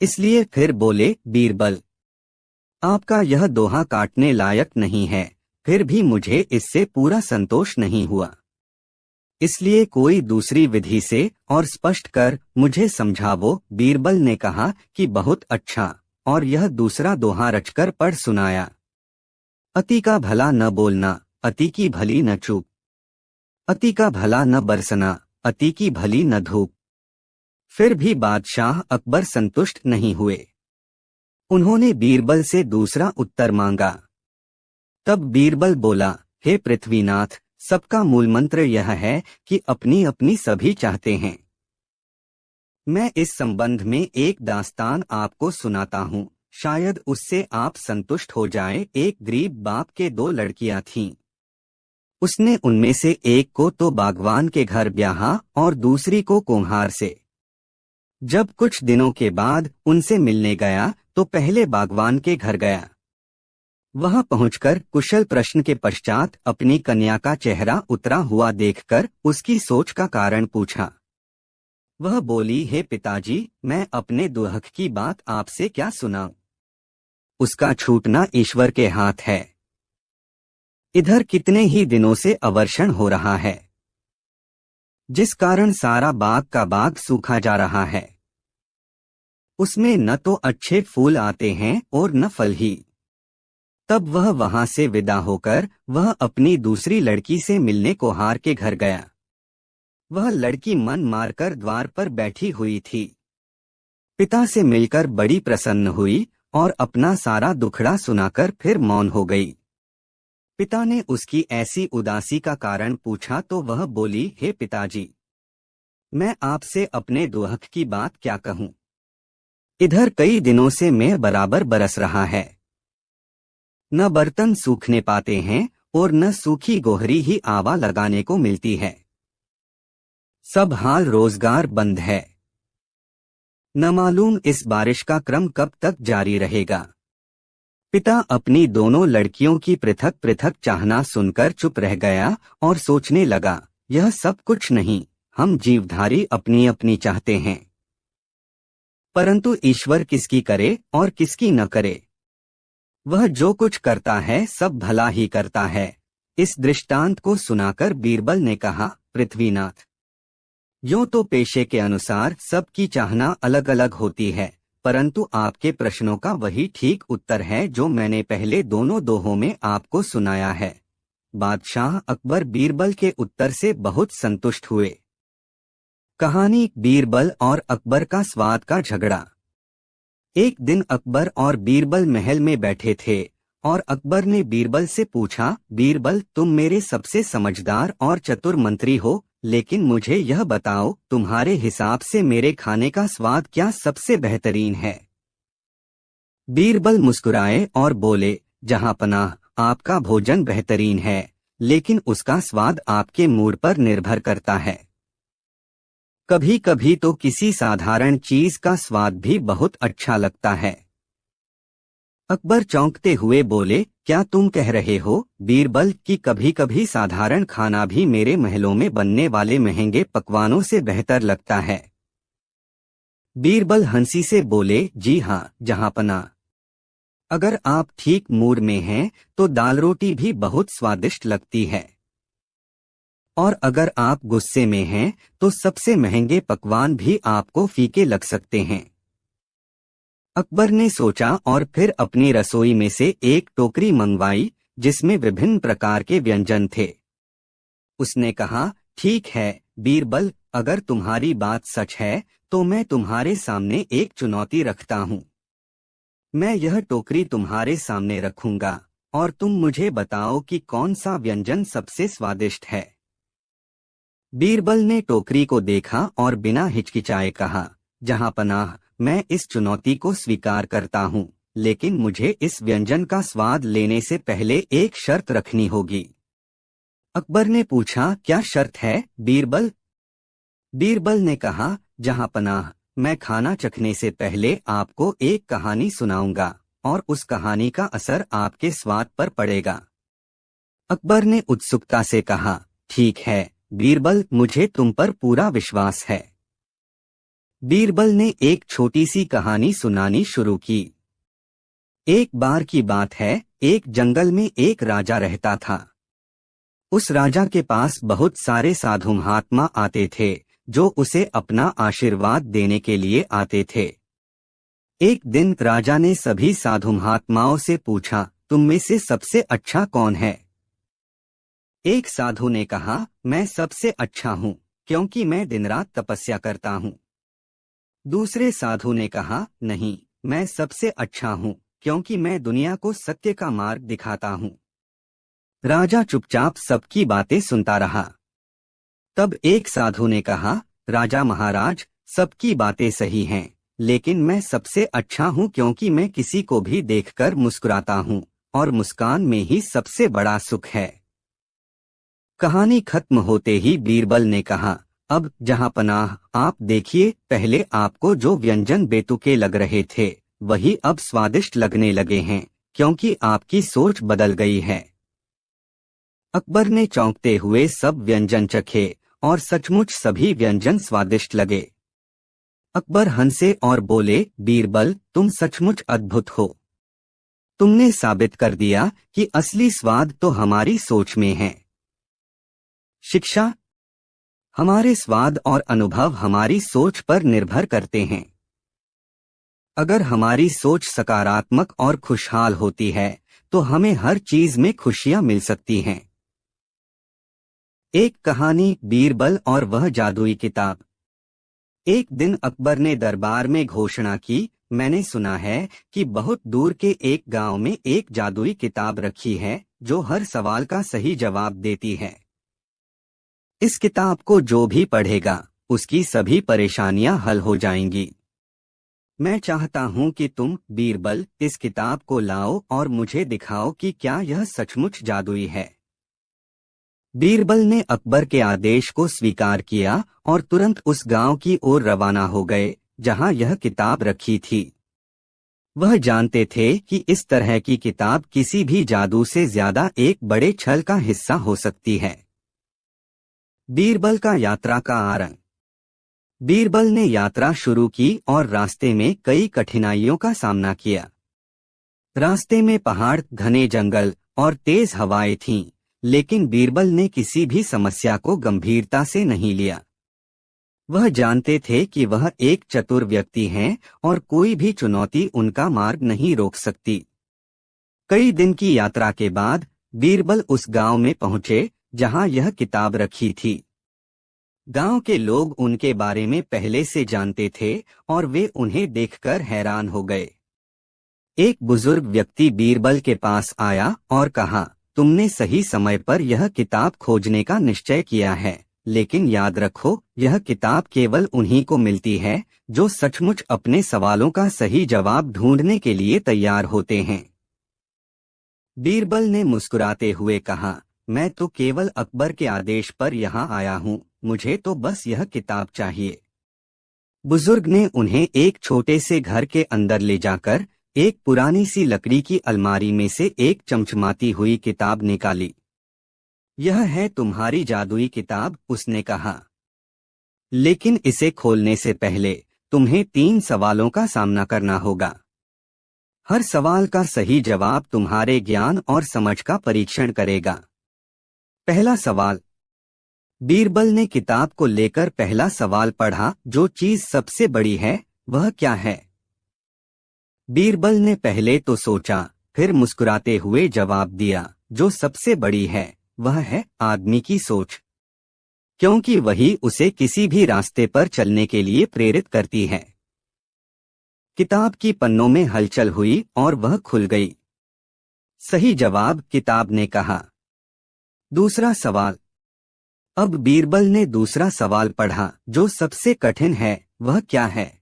इसलिए फिर बोले, बीरबल, आपका यह दोहा काटने लायक नहीं है, फिर भी मुझे इससे पूरा संतोष नहीं हुआ। इसलिए कोई दूसरी विधि से और स्पष्ट कर मुझे समझावो। बीरबल ने कहा कि बहुत अच्छा, और यह दूसरा दोहा रचकर पढ़ सुनाया। अति का भला न बोलना, अति की भली न चूप। अति का भला न बरसना, अति की भली न धूप। फिर भी बादशाह अकबर संतुष्ट नहीं हुए। उन्होंने बीरबल से दूसरा उत्तर मांगा। तब बीरबल बोला, हे पृथ्वीनाथ, सबका मूल मंत्र यह है कि अपनी अपनी सभी चाहते हैं। मैं इस संबंध में एक दास्तान आपको सुनाता हूँ, शायद उससे आप संतुष्ट हो जाएं। एक गरीब बाप के 2 लड़कियां थीं। उसने उनमें से एक को तो बागवान के घर ब्याहा और दूसरी को कुम्हार से। जब कुछ दिनों के बाद उनसे मिलने गया तो पहले बागवान के घर गया। वहां पहुंचकर कुशल प्रश्न के पश्चात अपनी कन्या का चेहरा उतरा हुआ देखकर उसकी सोच का कारण पूछा। वह बोली, हे पिताजी, मैं अपने दुहक की बात आपसे क्या सुनाऊं? उसका छूटना ईश्वर के हाथ है। इधर कितने ही दिनों से अवर्षण हो रहा है, जिस कारण सारा बाग का बाग सूखा जा रहा है। उसमें न तो अच्छे फूल आते हैं और न फल ही। तब वह वहां से विदा होकर वह अपनी दूसरी लड़की से मिलने कोहार के घर गया। वह लड़की मन मारकर द्वार पर बैठी हुई थी। पिता से मिलकर बड़ी प्रसन्न हुई और अपना सारा दुखड़ा सुनाकर फिर मौन हो गई। पिता ने उसकी ऐसी उदासी का कारण पूछा तो वह बोली, हे पिताजी, मैं आपसे अपने दुख की बात क्या कहूँ। इधर कई दिनों से मैं बराबर बरस रहा है। न बर्तन सूखने पाते हैं और न सूखी गोहरी ही आवा लगाने को मिलती है। सब हाल रोजगार बंद है। न मालूम इस बारिश का क्रम कब तक जारी रहेगा। पिता अपनी दोनों लड़कियों की पृथक पृथक चाहना सुनकर चुप रह गया और सोचने लगा, यह सब कुछ नहीं, हम जीवधारी अपनी अपनी चाहते हैं, परंतु ईश्वर किसकी करे और किसकी न करे। वह जो कुछ करता है सब भला ही करता है। इस दृष्टांत को सुनाकर बीरबल ने कहा, पृथ्वीनाथ, यूं तो पेशे के अनुसार सबकी चाहना अलग अलग होती है, परंतु आपके प्रश्नों का वही ठीक उत्तर है जो मैंने पहले दोनों दोहों में आपको सुनाया है। बादशाह अकबर बीरबल के उत्तर से बहुत संतुष्ट हुए। कहानी बीरबल और अकबर का स्वाद का झगड़ा। एक दिन अकबर और बीरबल महल में बैठे थे और अकबर ने बीरबल से पूछा, बीरबल, तुम मेरे सबसे समझदार और चतुर मंत्री हो, लेकिन मुझे यह बताओ, तुम्हारे हिसाब से मेरे खाने का स्वाद क्या सबसे बेहतरीन है। बीरबल मुस्कुराए और बोले, जहांपनाह, आपका भोजन बेहतरीन है, लेकिन उसका स्वाद आपके मूड पर निर्भर करता है। कभी कभी तो किसी साधारण चीज का स्वाद भी बहुत अच्छा लगता है। अकबर चौंकते हुए बोले, क्या तुम कह रहे हो बीरबल कि कभी कभी साधारण खाना भी मेरे महलों में बनने वाले महंगे पकवानों से बेहतर लगता है। बीरबल हंसी से बोले, जी हाँ जहांपनाह, अगर आप ठीक मूड में हैं तो दाल रोटी भी बहुत स्वादिष्ट लगती है, और अगर आप गुस्से में हैं तो सबसे महंगे पकवान भी आपको फीके लग सकते हैं। अकबर ने सोचा और फिर अपनी रसोई में से एक टोकरी मंगवाई जिसमें विभिन्न प्रकार के व्यंजन थे। उसने कहा, ठीक है बीरबल, अगर तुम्हारी बात सच है तो मैं तुम्हारे सामने एक चुनौती रखता हूँ। मैं यह टोकरी तुम्हारे सामने रखूंगा और तुम मुझे बताओ कि कौन सा व्यंजन सबसे स्वादिष्ट है। बीरबल ने टोकरी को देखा और बिना हिचकिचाए कहा, जहांपनाह, मैं इस चुनौती को स्वीकार करता हूँ, लेकिन मुझे इस व्यंजन का स्वाद लेने से पहले एक शर्त रखनी होगी। अकबर ने पूछा, क्या शर्त है बीरबल? बीरबल ने कहा, जहांपनाह, मैं खाना चखने से पहले आपको एक कहानी सुनाऊंगा और उस कहानी का असर आपके स्वाद पर पड़ेगा। अकबर ने उत्सुकता से कहा, ठीक है बीरबल, मुझे तुम पर पूरा विश्वास है। बीरबल ने एक छोटी सी कहानी सुनानी शुरू की। एक बार की बात है, एक जंगल में एक राजा रहता था। उस राजा के पास बहुत सारे साधु महात्मा आते थे जो उसे अपना आशीर्वाद देने के लिए आते थे। एक दिन राजा ने सभी साधु महात्माओं से पूछा, तुम में से सबसे अच्छा कौन है? एक साधु ने कहा, मैं सबसे अच्छा हूँ क्योंकि मैं दिन रात तपस्या करता हूँ। दूसरे साधु ने कहा, नहीं, मैं सबसे अच्छा हूँ क्योंकि मैं दुनिया को सत्य का मार्ग दिखाता हूँ। राजा चुपचाप सबकी बातें सुनता रहा। तब एक साधु ने कहा, राजा महाराज, सबकी बातें सही हैं, लेकिन मैं सबसे अच्छा हूँ क्योंकि मैं किसी को भी देखकर मुस्कुराता हूँ और मुस्कान में ही सबसे बड़ा सुख है। कहानी खत्म होते ही बीरबल ने कहा, अब जहांपनाह, आप देखिए, पहले आपको जो व्यंजन बेतुके लग रहे थे वही अब स्वादिष्ट लगने लगे हैं क्योंकि आपकी सोच बदल गई है। अकबर ने चौंकते हुए सब व्यंजन चखे और सचमुच सभी व्यंजन स्वादिष्ट लगे। अकबर हंसे और बोले, बीरबल, तुम सचमुच अद्भुत हो। तुमने साबित कर दिया कि असली स्वाद तो हमारी सोच में है। शिक्षा। हमारे स्वाद और अनुभव हमारी सोच पर निर्भर करते हैं। अगर हमारी सोच सकारात्मक और खुशहाल होती है तो हमें हर चीज में खुशियां मिल सकती हैं। एक कहानी, बीरबल और वह जादुई किताब। एक दिन अकबर ने दरबार में घोषणा की, मैंने सुना है कि बहुत दूर के एक गांव में एक जादुई किताब रखी है जो हर सवाल का सही जवाब देती है। इस किताब को जो भी पढ़ेगा उसकी सभी परेशानियां हल हो जाएंगी। मैं चाहता हूं कि तुम, बीरबल, इस किताब को लाओ और मुझे दिखाओ कि क्या यह सचमुच जादुई है। बीरबल ने अकबर के आदेश को स्वीकार किया और तुरंत उस गांव की ओर रवाना हो गए जहां यह किताब रखी थी। वह जानते थे कि इस तरह की किताब किसी भी जादू से ज्यादा एक बड़े छल का हिस्सा हो सकती है। बीरबल का यात्रा का आरंभ। बीरबल ने यात्रा शुरू की और रास्ते में कई कठिनाइयों का सामना किया। रास्ते में पहाड़, घने जंगल और तेज हवाएं थीं, लेकिन बीरबल ने किसी भी समस्या को गंभीरता से नहीं लिया। वह जानते थे कि वह एक चतुर व्यक्ति हैं और कोई भी चुनौती उनका मार्ग नहीं रोक सकती। कई दिन की यात्रा के बाद बीरबल उस गांव में पहुंचे जहां यह किताब रखी थी। गांव के लोग उनके बारे में पहले से जानते थे और वे उन्हें देखकर हैरान हो गए। एक बुजुर्ग व्यक्ति बीरबल के पास आया और कहा, तुमने सही समय पर यह किताब खोजने का निश्चय किया है, लेकिन याद रखो, यह किताब केवल उन्हीं को मिलती है जो सचमुच अपने सवालों का सही जवाब ढूंढने के लिए तैयार होते हैं। बीरबल ने मुस्कुराते हुए कहा, मैं तो केवल अकबर के आदेश पर यहाँ आया हूँ, मुझे तो बस यह किताब चाहिए। बुजुर्ग ने उन्हें एक छोटे से घर के अंदर ले जाकर एक पुरानी सी लकड़ी की अलमारी में से एक चमचमाती हुई किताब निकाली। यह है तुम्हारी जादुई किताब, उसने कहा, लेकिन इसे खोलने से पहले तुम्हें 3 सवालों का सामना करना होगा। हर सवाल का सही जवाब तुम्हारे ज्ञान और समझ का परीक्षण करेगा। पहला सवाल। बीरबल ने किताब को लेकर पहला सवाल पढ़ा, जो चीज सबसे बड़ी है वह क्या है? बीरबल ने पहले तो सोचा, फिर मुस्कुराते हुए जवाब दिया, जो सबसे बड़ी है वह है आदमी की सोच, क्योंकि वही उसे किसी भी रास्ते पर चलने के लिए प्रेरित करती है। किताब की पन्नों में हलचल हुई और वह खुल गई। सही जवाब, किताब ने कहा। दूसरा सवाल। अब बीरबल ने दूसरा सवाल पढ़ा, जो सबसे कठिन है वह क्या है?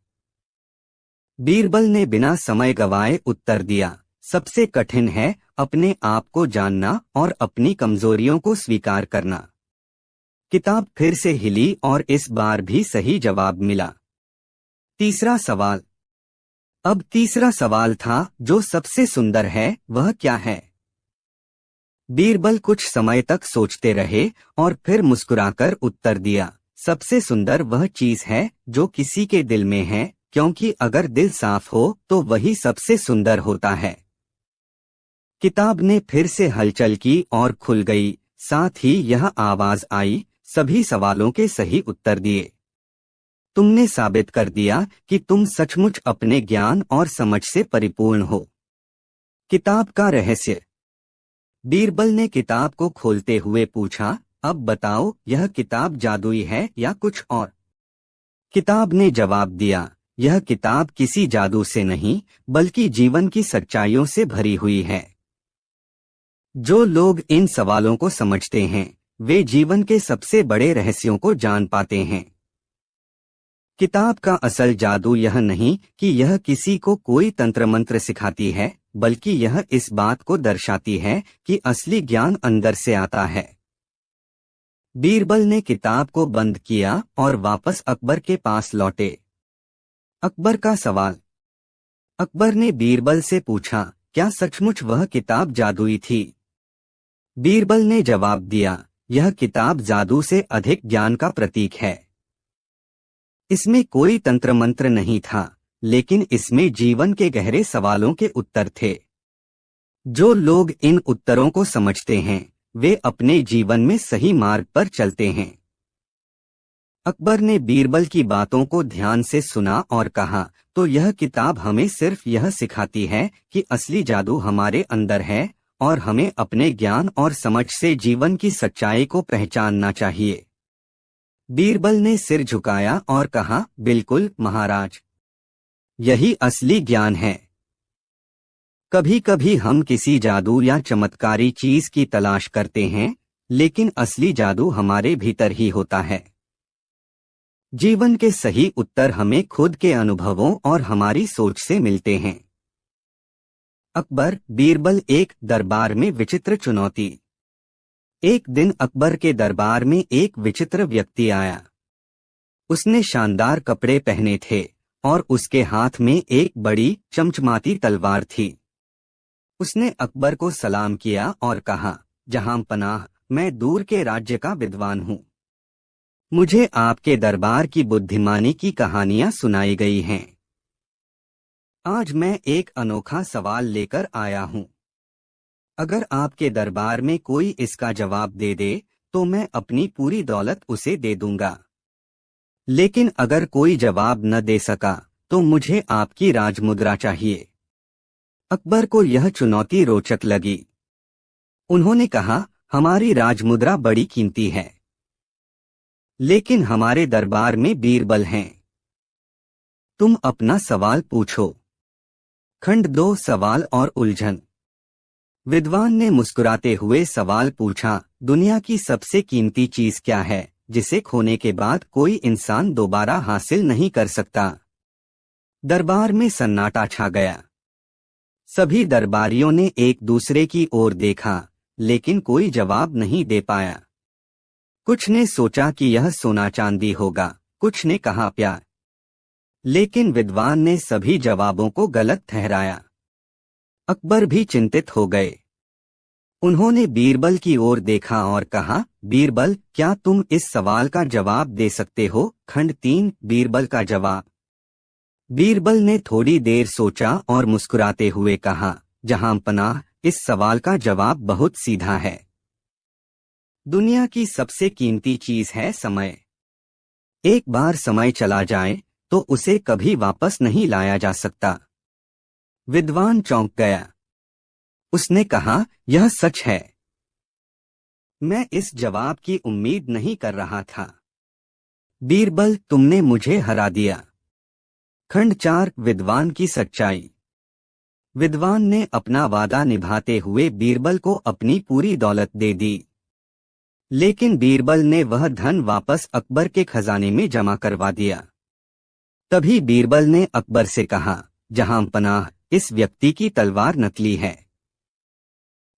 बीरबल ने बिना समय गवाए उत्तर दिया, सबसे कठिन है अपने आप को जानना और अपनी कमजोरियों को स्वीकार करना। किताब फिर से हिली और इस बार भी सही जवाब मिला। तीसरा सवाल। अब तीसरा सवाल था, जो सबसे सुंदर है वह क्या है? बीरबल कुछ समय तक सोचते रहे और फिर मुस्कुराकर उत्तर दिया, सबसे सुंदर वह चीज है जो किसी के दिल में है, क्योंकि अगर दिल साफ हो तो वही सबसे सुंदर होता है। किताब ने फिर से हलचल की और खुल गई, साथ ही यह आवाज आई, सभी सवालों के सही उत्तर दिए। तुमने साबित कर दिया कि तुम सचमुच अपने ज्ञान और समझ से परिपूर्ण हो। किताब का रहस्य। बीरबल ने किताब को खोलते हुए पूछा, अब बताओ, यह किताब जादुई है या कुछ और? किताब ने जवाब दिया, यह किताब किसी जादू से नहीं बल्कि जीवन की सच्चाइयों से भरी हुई है। जो लोग इन सवालों को समझते हैं वे जीवन के सबसे बड़े रहस्यों को जान पाते हैं। किताब का असल जादू यह नहीं कि यह किसी को कोई तंत्र मंत्र सिखाती है, बल्कि यह इस बात को दर्शाती है कि असली ज्ञान अंदर से आता है। बीरबल ने किताब को बंद किया और वापस अकबर के पास लौटे। अकबर का सवाल। अकबर ने बीरबल से पूछा, क्या सचमुच वह किताब जादुई थी? बीरबल ने जवाब दिया, यह किताब जादू से अधिक ज्ञान का प्रतीक है। इसमें कोई तंत्र मंत्र नहीं था, लेकिन इसमें जीवन के गहरे सवालों के उत्तर थे। जो लोग इन उत्तरों को समझते हैं वे अपने जीवन में सही मार्ग पर चलते हैं। अकबर ने बीरबल की बातों को ध्यान से सुना और कहा, तो यह किताब हमें सिर्फ यह सिखाती है कि असली जादू हमारे अंदर है और हमें अपने ज्ञान और समझ से जीवन की सच्चाई को पहचानना चाहिए। बीरबल ने सिर झुकाया और कहा, बिल्कुल महाराज, यही असली ज्ञान है। कभी कभी हम किसी जादू या चमत्कारी चीज की तलाश करते हैं, लेकिन असली जादू हमारे भीतर ही होता है। जीवन के सही उत्तर हमें खुद के अनुभवों और हमारी सोच से मिलते हैं। अकबर बीरबल एक दरबार में विचित्र चुनौती। एक दिन अकबर के दरबार में एक विचित्र व्यक्ति आया। उसने शानदार कपड़े पहने थे और उसके हाथ में एक बड़ी चमचमाती तलवार थी। उसने अकबर को सलाम किया और कहा, जहां पनाह, मैं दूर के राज्य का विद्वान हूँ। मुझे आपके दरबार की बुद्धिमानी की कहानियां सुनाई गई हैं। आज मैं एक अनोखा सवाल लेकर आया हूँ। अगर आपके दरबार में कोई इसका जवाब दे दे तो मैं अपनी पूरी दौलत उसे दे दूंगा। लेकिन अगर कोई जवाब न दे सका तो मुझे आपकी राजमुद्रा चाहिए। अकबर को यह चुनौती रोचक लगी। उन्होंने कहा, हमारी राजमुद्रा बड़ी कीमती है, लेकिन हमारे दरबार में बीरबल हैं। तुम अपना सवाल पूछो। खंड 2, सवाल और उलझन। विद्वान ने मुस्कुराते हुए सवाल पूछा, दुनिया की सबसे कीमती चीज क्या है जिसे खोने के बाद कोई इंसान दोबारा हासिल नहीं कर सकता? दरबार में सन्नाटा छा गया। सभी दरबारियों ने एक दूसरे की ओर देखा, लेकिन कोई जवाब नहीं दे पाया। कुछ ने सोचा कि यह सोना चांदी होगा, कुछ ने कहा प्यार, लेकिन विद्वान ने सभी जवाबों को गलत ठहराया। अकबर भी चिंतित हो गए। उन्होंने बीरबल की ओर देखा और कहा, बीरबल, क्या तुम इस सवाल का जवाब दे सकते हो? खंड 3, बीरबल का जवाब। बीरबल ने थोड़ी देर सोचा और मुस्कुराते हुए कहा, जहां पनाह, इस सवाल का जवाब बहुत सीधा है। दुनिया की सबसे कीमती चीज है समय। एक बार समय चला जाए तो उसे कभी वापस नहीं लाया जा सकता। विद्वान चौंक गया। उसने कहा, यह सच है। मैं इस जवाब की उम्मीद नहीं कर रहा था। बीरबल, तुमने मुझे हरा दिया। खंड 4, विद्वान की सच्चाई। विद्वान ने अपना वादा निभाते हुए बीरबल को अपनी पूरी दौलत दे दी, लेकिन बीरबल ने वह धन वापस अकबर के खजाने में जमा करवा दिया। तभी बीरबल ने अकबर से कहा, जहां पनाह, इस व्यक्ति की तलवार नकली है।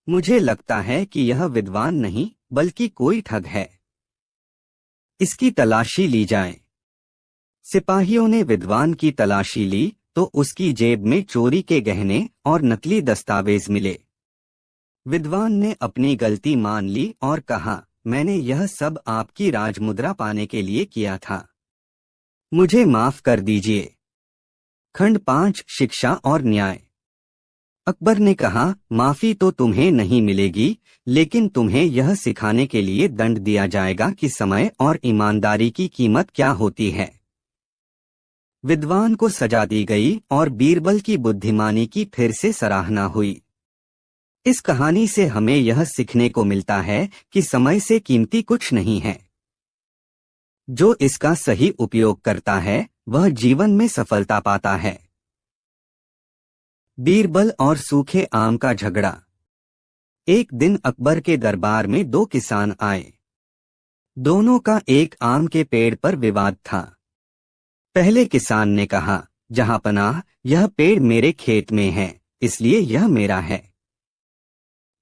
मुझे लगता है कि यह विद्वान नहीं बल्कि कोई ठग है। इसकी तलाशी ली जाए। सिपाहियों ने विद्वान की तलाशी ली तो उसकी जेब में चोरी के गहने और नकली दस्तावेज मिले। विद्वान ने अपनी गलती मान ली और कहा, मैंने यह सब आपकी राजमुद्रा पाने के लिए किया था। मुझे माफ कर दीजिए। खंड 5, शिक्षा और न्याय। अकबर ने कहा, माफी तो तुम्हें नहीं मिलेगी, लेकिन तुम्हें यह सिखाने के लिए दंड दिया जाएगा कि समय और ईमानदारी की कीमत क्या होती है। विद्वान को सजा दी गई और बीरबल की बुद्धिमानी की फिर से सराहना हुई। इस कहानी से हमें यह सीखने को मिलता है कि समय से कीमती कुछ नहीं है। जो इसका सही उपयोग करता है वह जीवन में सफलता पाता है। बीरबल और सूखे आम का झगड़ा। एक दिन अकबर के दरबार में दो किसान आए। दोनों का एक आम के पेड़ पर विवाद था। पहले किसान ने कहा, जहां पनाह, यह पेड़ मेरे खेत में है, इसलिए यह मेरा है।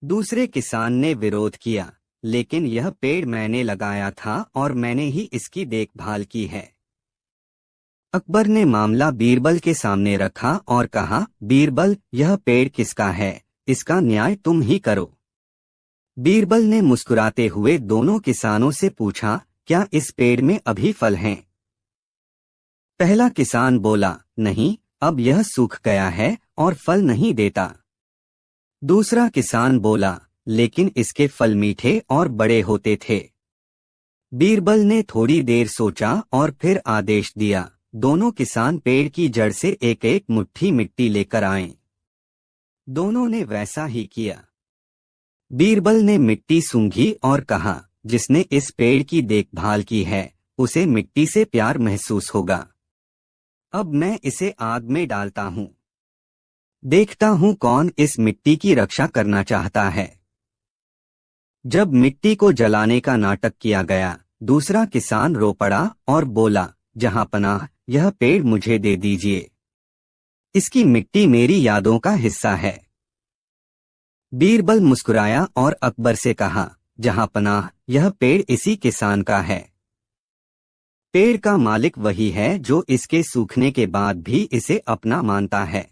दूसरे किसान ने विरोध किया, लेकिन यह पेड़ मैंने लगाया था और मैंने ही इसकी देखभाल की है। अकबर ने मामला बीरबल के सामने रखा और कहा, बीरबल, यह पेड़ किसका है, इसका न्याय तुम ही करो। बीरबल ने मुस्कुराते हुए दोनों किसानों से पूछा, क्या इस पेड़ में अभी फल हैं? पहला किसान बोला, नहीं, अब यह सूख गया है और फल नहीं देता। दूसरा किसान बोला, लेकिन इसके फल मीठे और बड़े होते थे। बीरबल ने थोड़ी देर सोचा और फिर आदेश दिया, दोनों किसान पेड़ की जड़ से एक एक मुट्ठी मिट्टी लेकर आए। दोनों ने वैसा ही किया। बीरबल ने मिट्टी सूंघी और कहा, जिसने इस पेड़ की देखभाल की है उसे मिट्टी से प्यार महसूस होगा। अब मैं इसे आग में डालता हूँ। देखता हूँ कौन इस मिट्टी की रक्षा करना चाहता है। जब मिट्टी को जलाने का नाटक किया गया, दूसरा किसान रो पड़ा और बोला, जहांपनाह, यह पेड़ मुझे दे दीजिए। इसकी मिट्टी मेरी यादों का हिस्सा है। बीरबल मुस्कुराया और अकबर से कहा, जहांपनाह, यह पेड़ इसी किसान का है। पेड़ का मालिक वही है जो इसके सूखने के बाद भी इसे अपना मानता है।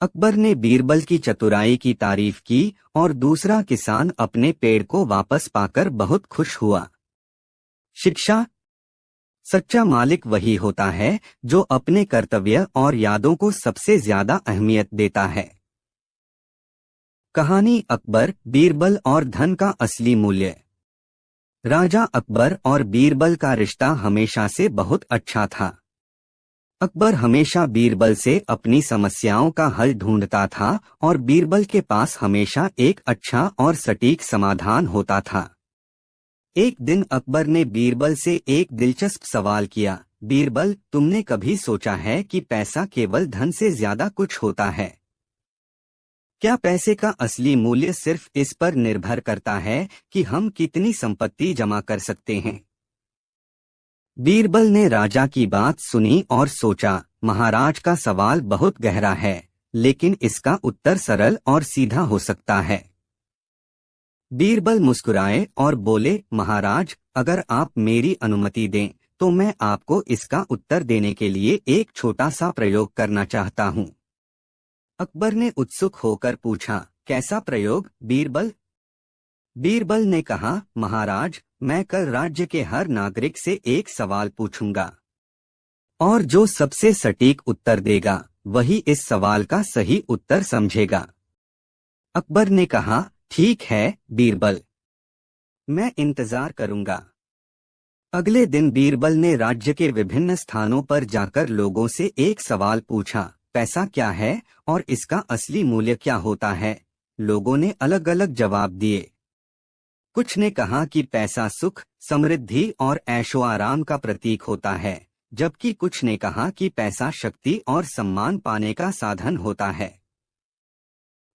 अकबर ने बीरबल की चतुराई की तारीफ की और दूसरा किसान अपने पेड़ को वापस पाकर बहुत खुश हुआ। शिक्षा: सच्चा मालिक वही होता है जो अपने कर्तव्य और यादों को सबसे ज्यादा अहमियत देता है। कहानी अकबर, बीरबल और धन का असली मूल्य। राजा अकबर और बीरबल का रिश्ता हमेशा से बहुत अच्छा था। अकबर हमेशा बीरबल से अपनी समस्याओं का हल ढूंढता था और बीरबल के पास हमेशा एक अच्छा और सटीक समाधान होता था। एक दिन अकबर ने बीरबल से एक दिलचस्प सवाल किया, बीरबल, तुमने कभी सोचा है कि पैसा केवल धन से ज्यादा कुछ होता है? क्या पैसे का असली मूल्य सिर्फ इस पर निर्भर करता है कि हम कितनी संपत्ति जमा कर सकते हैं? बीरबल ने राजा की बात सुनी और सोचा, महाराज का सवाल बहुत गहरा है, लेकिन इसका उत्तर सरल और सीधा हो सकता है। बीरबल मुस्कुराए और बोले, महाराज, अगर आप मेरी अनुमति दें तो मैं आपको इसका उत्तर देने के लिए एक छोटा सा प्रयोग करना चाहता हूँ। अकबर ने उत्सुक होकर पूछा, कैसा प्रयोग, बीरबल? बीरबल ने कहा, महाराज, मैं कल राज्य के हर नागरिक से एक सवाल पूछूंगा और जो सबसे सटीक उत्तर देगा वही इस सवाल का सही उत्तर समझेगा। अकबर ने कहा, ठीक है बीरबल, मैं इंतजार करूंगा। अगले दिन बीरबल ने राज्य के विभिन्न स्थानों पर जाकर लोगों से एक सवाल पूछा, पैसा क्या है और इसका असली मूल्य क्या होता है? लोगों ने अलग अलग जवाब दिए। कुछ ने कहा कि पैसा सुख, समृद्धि और ऐशो आराम का प्रतीक होता है, जबकि कुछ ने कहा कि पैसा शक्ति और सम्मान पाने का साधन होता है।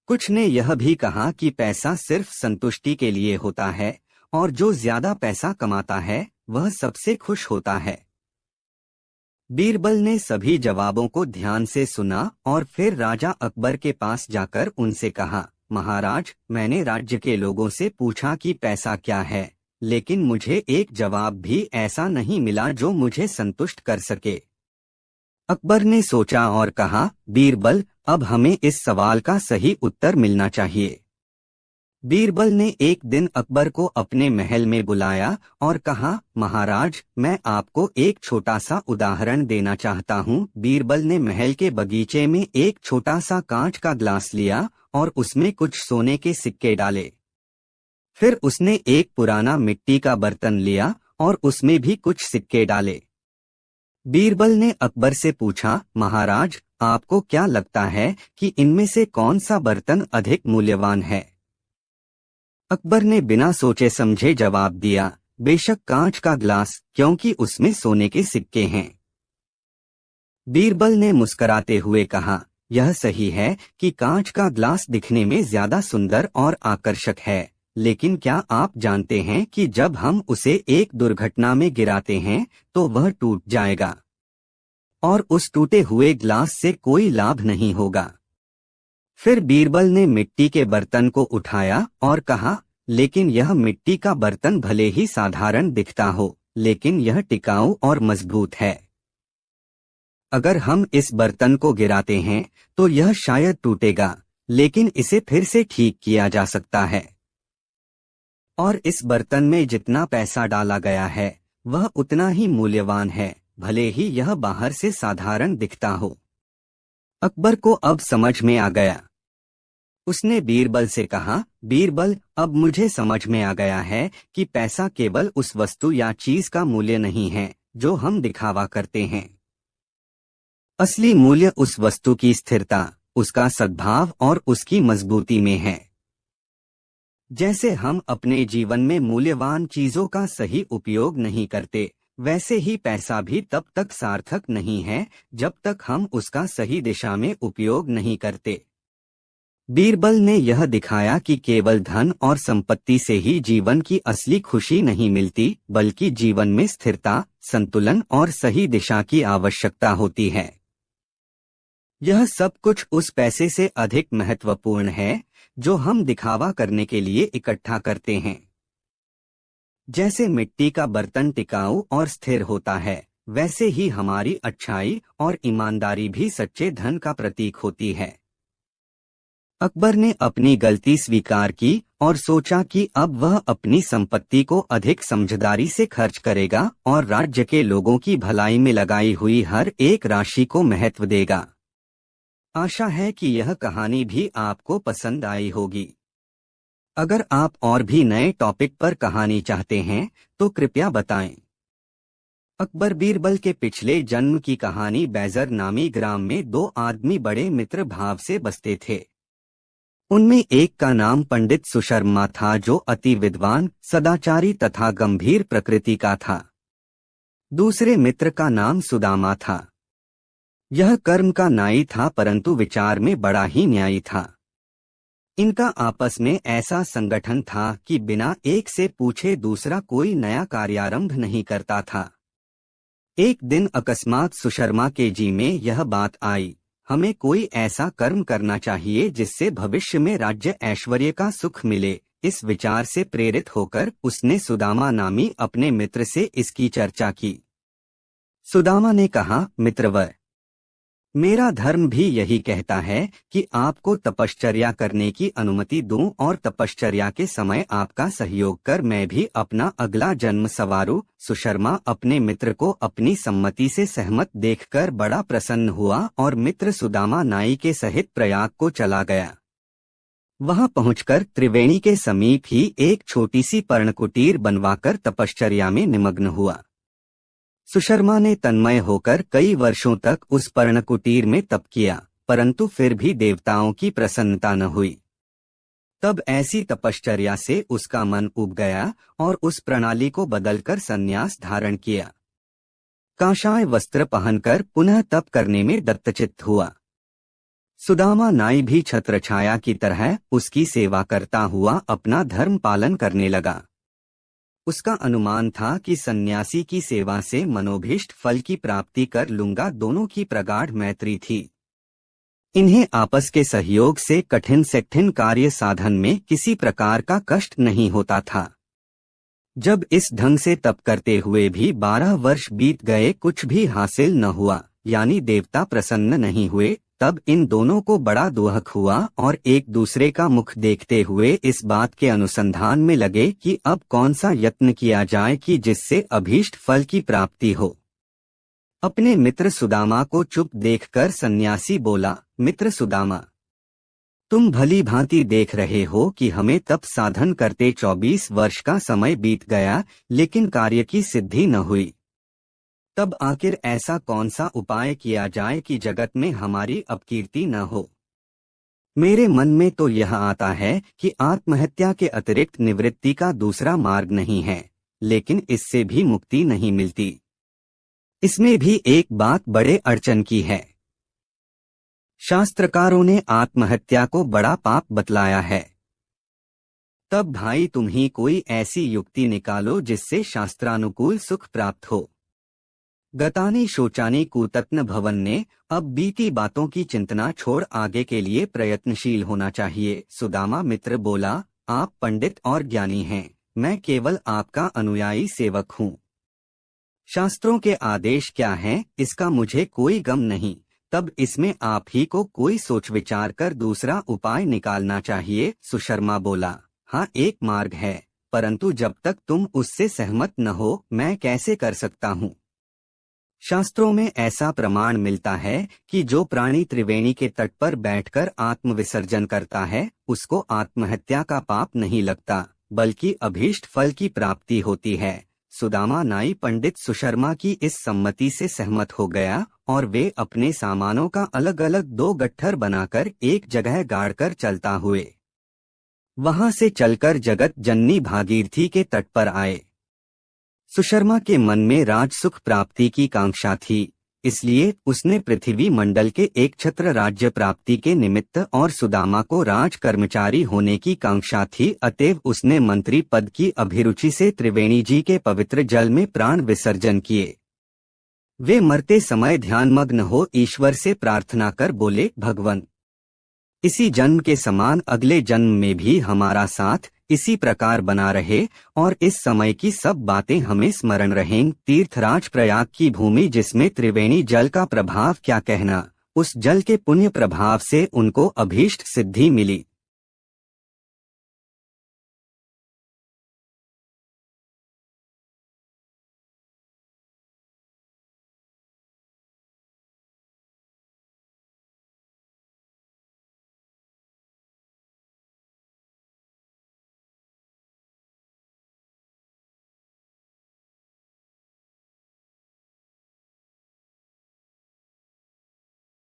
कुछ ने यह भी कहा कि पैसा सिर्फ संतुष्टि के लिए होता है और जो ज्यादा पैसा कमाता है वह सबसे खुश होता है। बीरबल ने सभी जवाबों को ध्यान से सुना और फिर राजा अकबर के पास जाकर उनसे कहा, महाराज, मैंने राज्य के लोगों से पूछा कि पैसा क्या है, लेकिन मुझे एक जवाब भी ऐसा नहीं मिला जो मुझे संतुष्ट कर सके। अकबर ने सोचा और कहा, बीरबल, अब हमें इस सवाल का सही उत्तर मिलना चाहिए। बीरबल ने एक दिन अकबर को अपने महल में बुलाया और कहा, महाराज, मैं आपको एक छोटा सा उदाहरण देना चाहता हूँ। बीरबल ने महल के बगीचे में एक छोटा सा कांच का ग्लास लिया और उसमें कुछ सोने के सिक्के डाले। फिर उसने एक पुराना मिट्टी का बर्तन लिया और उसमें भी कुछ सिक्के डाले। बीरबल ने अकबर से पूछा, महाराज, आपको क्या लगता है कि इनमें से कौन सा बर्तन अधिक मूल्यवान है? अकबर ने बिना सोचे समझे जवाब दिया, बेशक कांच का ग्लास, क्योंकि उसमें सोने के सिक्के हैं। बीरबल ने मुस्कराते हुए कहा, यह सही है कि कांच का ग्लास दिखने में ज्यादा सुंदर और आकर्षक है, लेकिन क्या आप जानते हैं कि जब हम उसे एक दुर्घटना में गिराते हैं तो वह टूट जाएगा और उस टूटे हुए ग्लास से कोई लाभ नहीं होगा। फिर बीरबल ने मिट्टी के बर्तन को उठाया और कहा, लेकिन यह मिट्टी का बर्तन भले ही साधारण दिखता हो, लेकिन यह टिकाऊ और मजबूत है। अगर हम इस बर्तन को गिराते हैं तो यह शायद टूटेगा, लेकिन इसे फिर से ठीक किया जा सकता है। और इस बर्तन में जितना पैसा डाला गया है वह उतना ही मूल्यवान है, भले ही यह बाहर से साधारण दिखता हो। अकबर को अब समझ में आ गया। उसने बीरबल से कहा, बीरबल, अब मुझे समझ में आ गया है कि पैसा केवल उस वस्तु या चीज का मूल्य नहीं है जो हम दिखावा करते हैं। असली मूल्य उस वस्तु की स्थिरता, उसका सद्भाव और उसकी मजबूती में है। जैसे हम अपने जीवन में मूल्यवान चीजों का सही उपयोग नहीं करते, वैसे ही पैसा भी तब तक सार्थक नहीं है जब तक हम उसका सही दिशा में उपयोग नहीं करते। बीरबल ने यह दिखाया कि केवल धन और संपत्ति से ही जीवन की असली खुशी नहीं मिलती, बल्कि जीवन में स्थिरता, संतुलन और सही दिशा की आवश्यकता होती है। यह सब कुछ उस पैसे से अधिक महत्वपूर्ण है जो हम दिखावा करने के लिए इकट्ठा करते हैं। जैसे मिट्टी का बर्तन टिकाऊ और स्थिर होता है, वैसे ही हमारी अच्छाई और ईमानदारी भी सच्चे धन का प्रतीक होती है। अकबर ने अपनी गलती स्वीकार की और सोचा कि अब वह अपनी संपत्ति को अधिक समझदारी से खर्च करेगा और राज्य के लोगों की भलाई में लगाई हुई हर एक राशि को महत्व देगा। आशा है कि यह कहानी भी आपको पसंद आई होगी। अगर आप और भी नए टॉपिक पर कहानी चाहते हैं तो कृपया बताएं। अकबर बीरबल के पिछले जन्म की कहानी। बैजर नामी ग्राम में दो आदमी बड़े मित्र भाव से बसते थे। उनमें एक का नाम पंडित सुशर्मा था जो अति विद्वान, सदाचारी तथा गंभीर प्रकृति का था। दूसरे मित्र का नाम सुदामा था। यह कर्म का नाई था परंतु विचार में बड़ा ही न्यायी था। इनका आपस में ऐसा संगठन था कि बिना एक से पूछे दूसरा कोई नया कार्यारंभ नहीं करता था। एक दिन अकस्मात सुशर्मा के जी में यह बात आई, हमें कोई ऐसा कर्म करना चाहिए जिससे भविष्य में राज्य ऐश्वर्य का सुख मिले। इस विचार से प्रेरित होकर उसने सुदामा नामी अपने मित्र से इसकी चर्चा की। सुदामा ने कहा, मित्रवर, मेरा धर्म भी यही कहता है कि आपको तपश्चर्या करने की अनुमति दूं और तपश्चर्या के समय आपका सहयोग कर मैं भी अपना अगला जन्म संवारूं। सुशर्मा अपने मित्र को अपनी सम्मति से सहमत देखकर बड़ा प्रसन्न हुआ और मित्र सुदामा नाई के सहित प्रयाग को चला गया। वहां पहुंचकर त्रिवेणी के समीप ही एक छोटी सी पर्णकुटीर बनवाकर तपश्चर्या में निमग्न हुआ। सुशर्मा ने तन्मय होकर कई वर्षों तक उस पर्णकुटीर में तप किया, परंतु फिर भी देवताओं की प्रसन्नता न हुई। तब ऐसी तपश्चर्या से उसका मन उब गया और उस प्रणाली को बदलकर संन्यास धारण किया। काषाय वस्त्र पहनकर पुनः तप करने में दत्तचित्त हुआ। सुदामा नाई भी छत्रछाया की तरह उसकी सेवा करता हुआ अपना धर्म पालन करने लगा। उसका अनुमान था कि सन्यासी की सेवा से मनोभीष्ट फल की प्राप्ति कर लूंगा। दोनों की प्रगाढ़ मैत्री थी। इन्हें आपस के सहयोग से कठिन से कठिन कार्य साधन में किसी प्रकार का कष्ट नहीं होता था। जब इस ढंग से तप करते हुए भी 12 वर्ष बीत गए, कुछ भी हासिल न हुआ, यानी देवता प्रसन्न नहीं हुए, तब इन दोनों को बड़ा दुख हुआ और एक दूसरे का मुख देखते हुए इस बात के अनुसंधान में लगे कि अब कौन सा यत्न किया जाए कि जिससे अभीष्ट फल की प्राप्ति हो। अपने मित्र सुदामा को चुप देखकर सन्यासी बोला, मित्र सुदामा, तुम भली भांति देख रहे हो कि हमें तप साधन करते 24 वर्ष का समय बीत गया, लेकिन कार्य की सिद्धि न हुई। तब आखिर ऐसा कौन सा उपाय किया जाए कि जगत में हमारी अपकीर्ति न हो। मेरे मन में तो यह आता है कि आत्महत्या के अतिरिक्त निवृत्ति का दूसरा मार्ग नहीं है, लेकिन इससे भी मुक्ति नहीं मिलती। इसमें भी एक बात बड़े अड़चन की है। शास्त्रकारों ने आत्महत्या को बड़ा पाप बतलाया है। तब भाई तुम ही कोई ऐसी युक्ति निकालो जिससे शास्त्रानुकूल सुख प्राप्त हो। गतानी शोचानी कूतत्न भवन ने अब बीती बातों की चिंतना छोड़ आगे के लिए प्रयत्नशील होना चाहिए। सुदामा मित्र बोला, आप पंडित और ज्ञानी हैं, मैं केवल आपका अनुयायी सेवक हूँ। शास्त्रों के आदेश क्या हैं, इसका मुझे कोई गम नहीं। तब इसमें आप ही को कोई सोच विचार कर दूसरा उपाय निकालना चाहिए। सुशर्मा बोला, हाँ, एक मार्ग है, परंतु जब तक तुम उससे सहमत न हो मैं कैसे कर सकता हूँ। शास्त्रों में ऐसा प्रमाण मिलता है कि जो प्राणी त्रिवेणी के तट पर बैठकर आत्मविसर्जन करता है उसको आत्महत्या का पाप नहीं लगता, बल्कि अभीष्ट फल की प्राप्ति होती है। सुदामा नाई पंडित सुशर्मा की इस सम्मति से सहमत हो गया और वे अपने सामानों का अलग अलग 2 गट्ठर बनाकर एक जगह गाड़कर चलता हुए वहां से चलकर जगत जननी भागीरथी के तट पर आए। सुशर्मा के मन में राजसुख प्राप्ति की कांक्षा थी, इसलिए उसने पृथ्वी मंडल के एक छत्र राज्य प्राप्ति के निमित्त और सुदामा को राज कर्मचारी होने की कांक्षा थी, अतएव उसने मंत्री पद की अभिरुचि से त्रिवेणी जी के पवित्र जल में प्राण विसर्जन किए। वे मरते समय ध्यानमग्न हो ईश्वर से प्रार्थना कर बोले, भगवन, इसी जन्म के समान अगले जन्म में भी हमारा साथ इसी प्रकार बना रहे और इस समय की सब बातें हमें स्मरण रहें। तीर्थराज प्रयाग की भूमि जिसमें त्रिवेणी जल का प्रभाव क्या कहना, उस जल के पुण्य प्रभाव से उनको अभीष्ट सिद्धि मिली।